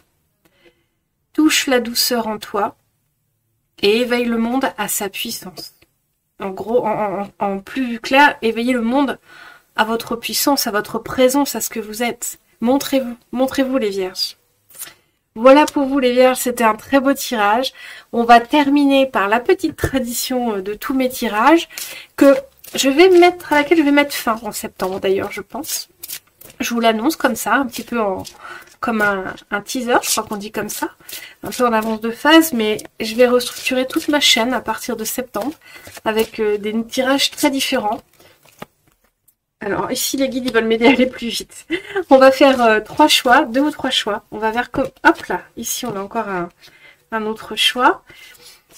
[SPEAKER 1] Touche la douceur en toi et éveille le monde à sa puissance. En gros, en plus clair, éveillez le monde à votre puissance, à votre présence, à ce que vous êtes. Montrez-vous les vierges. Voilà pour vous les vierges, c'était un très beau tirage. On va terminer par la petite tradition de tous mes tirages à laquelle je vais mettre fin en septembre d'ailleurs, je pense. Je vous l'annonce comme ça, un petit peu comme un teaser, je crois qu'on dit comme ça, un peu en avance de phase, mais je vais restructurer toute ma chaîne à partir de septembre avec des tirages très différents. Alors ici les guides ils veulent m'aider à aller plus vite. On va faire 3 choix, 2 ou 3 choix. On va vers comme... Hop là, ici on a encore un autre choix.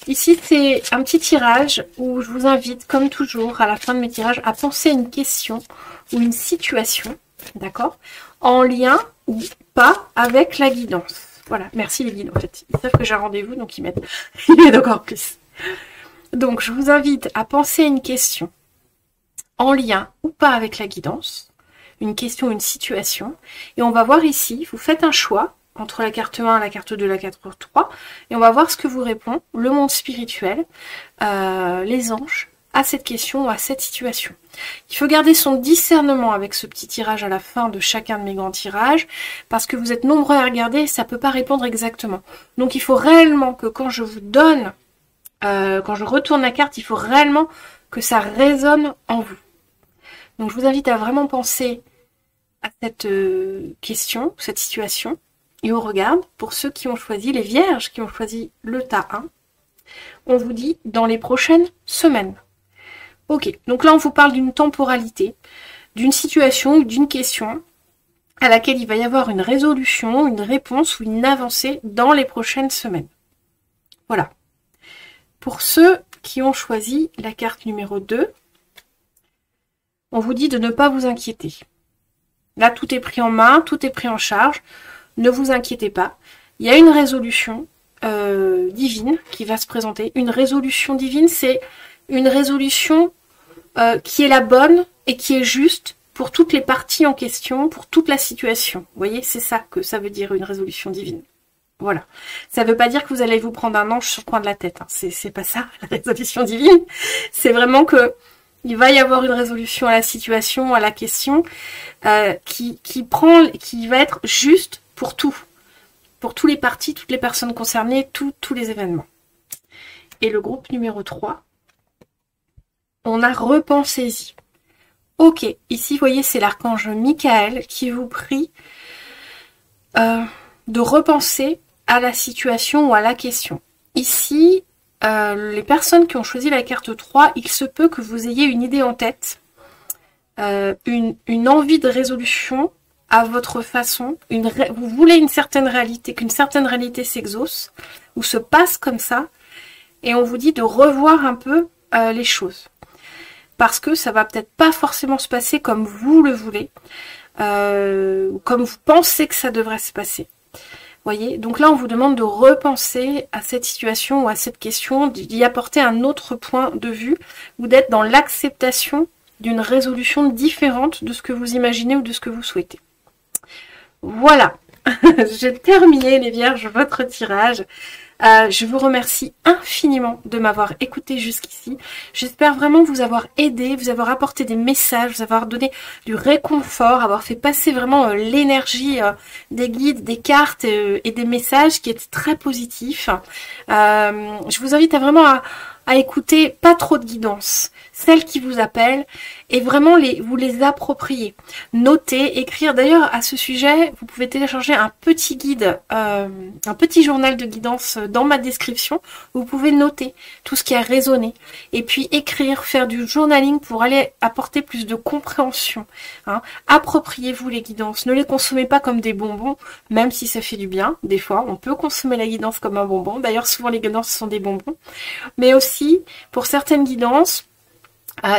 [SPEAKER 1] Ici c'est un petit tirage où je vous invite comme toujours à la fin de mes tirages à penser à une question ou une situation, d'accord, en lien ou pas avec la guidance. Voilà, merci les guides en fait. Ils savent que j'ai un rendez-vous donc ils m'aident encore plus. Donc je vous invite à penser à une question en lien ou pas avec la guidance, une question, une situation, et on va voir ici, vous faites un choix entre la carte 1, la carte 2, la carte 3, et on va voir ce que vous répond le monde spirituel, les anges, à cette question ou à cette situation. Il faut garder son discernement avec ce petit tirage à la fin de chacun de mes grands tirages, parce que vous êtes nombreux à regarder, ça peut pas répondre exactement. Donc il faut réellement que quand je vous donne, quand je retourne la carte, il faut réellement que ça résonne en vous. Donc je vous invite à vraiment penser à cette question, cette situation, et on regarde, pour ceux qui ont choisi, les vierges qui ont choisi le tas 1, on vous dit dans les prochaines semaines. Ok, donc là on vous parle d'une temporalité, d'une situation ou d'une question à laquelle il va y avoir une résolution, une réponse ou une avancée dans les prochaines semaines. Voilà. Pour ceux qui ont choisi la carte numéro 2, on vous dit de ne pas vous inquiéter. Là, tout est pris en main, tout est pris en charge. Ne vous inquiétez pas. Il y a une résolution divine qui va se présenter. Une résolution divine, c'est une résolution qui est la bonne et qui est juste pour toutes les parties en question, pour toute la situation. Vous voyez, c'est ça que ça veut dire une résolution divine. Voilà. Ça ne veut pas dire que vous allez vous prendre un ange sur le coin de la tête. Hein. C'est pas ça, la résolution divine. C'est vraiment que il va y avoir une résolution à la situation, à la question, qui va être juste pour tout. Pour tous les parties, toutes les personnes concernées, tous les événements. Et le groupe numéro 3, on a repensez-y. Ok, ici, vous voyez, c'est l'archange Michael qui vous prie de repenser à la situation ou à la question. Ici, les personnes qui ont choisi la carte 3, il se peut que vous ayez une idée en tête, une envie de résolution à votre façon. Vous voulez une certaine réalité, qu'une certaine réalité s'exauce ou se passe comme ça, et on vous dit de revoir un peu les choses. Parce que ça va peut-être pas forcément se passer comme vous le voulez, ou comme vous pensez que ça devrait se passer. Voyez, donc là on vous demande de repenser à cette situation ou à cette question, d'y apporter un autre point de vue, ou d'être dans l'acceptation d'une résolution différente de ce que vous imaginez ou de ce que vous souhaitez. Voilà, j'ai terminé les vierges, votre tirage. Je vous remercie infiniment de m'avoir écouté jusqu'ici. J'espère vraiment vous avoir aidé, vous avoir apporté des messages, vous avoir donné du réconfort, avoir fait passer vraiment l'énergie des guides, des cartes et des messages qui étaient très positifs. Je vous invite à écouter pas trop de guidance, celles qui vous appellent, et vraiment vous les approprier. Notez, écrire. D'ailleurs, à ce sujet, vous pouvez télécharger un petit guide, un petit journal de guidance dans ma description. Vous pouvez noter tout ce qui a résonné. Et puis écrire, faire du journaling pour aller apporter plus de compréhension. Hein. Appropriez-vous les guidances. Ne les consommez pas comme des bonbons, même si ça fait du bien. Des fois, on peut consommer la guidance comme un bonbon. D'ailleurs, souvent les guidances sont des bonbons. Mais aussi, pour certaines guidances,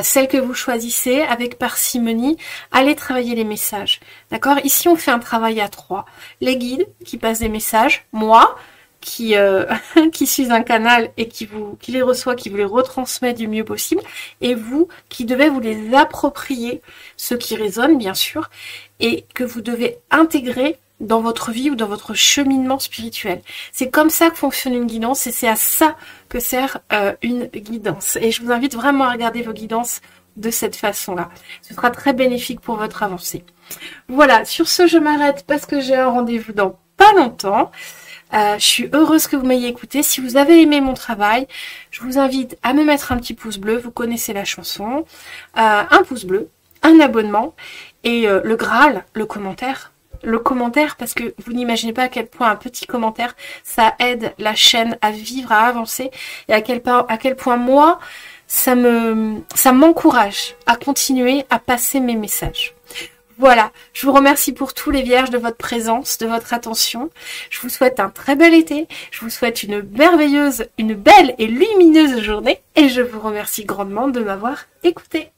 [SPEAKER 1] celles que vous choisissez avec parcimonie, allez travailler les messages. D'accord? Ici, on fait un travail à 3. Les guides qui passent des messages, moi qui suis un canal et qui les reçoit, qui vous les retransmet du mieux possible, et vous qui devez vous les approprier, ceux qui résonnent bien sûr, et que vous devez intégrer dans votre vie ou dans votre cheminement spirituel. C'est comme ça que fonctionne une guidance et c'est à ça que sert une guidance. Et je vous invite vraiment à regarder vos guidances de cette façon-là. Ce sera très bénéfique pour votre avancée. Voilà, sur ce, je m'arrête parce que j'ai un rendez-vous dans pas longtemps. Je suis heureuse que vous m'ayez écouté. Si vous avez aimé mon travail, je vous invite à me mettre un petit pouce bleu. Vous connaissez la chanson. Un pouce bleu, un abonnement et le Graal, le commentaire. Le commentaire, parce que vous n'imaginez pas à quel point un petit commentaire, ça aide la chaîne à vivre, à avancer, et à quel point moi, ça m'encourage à continuer à passer mes messages. Voilà, je vous remercie pour tous les vierges de votre présence, de votre attention. Je vous souhaite un très bel été, je vous souhaite une belle et lumineuse journée, et je vous remercie grandement de m'avoir écouté.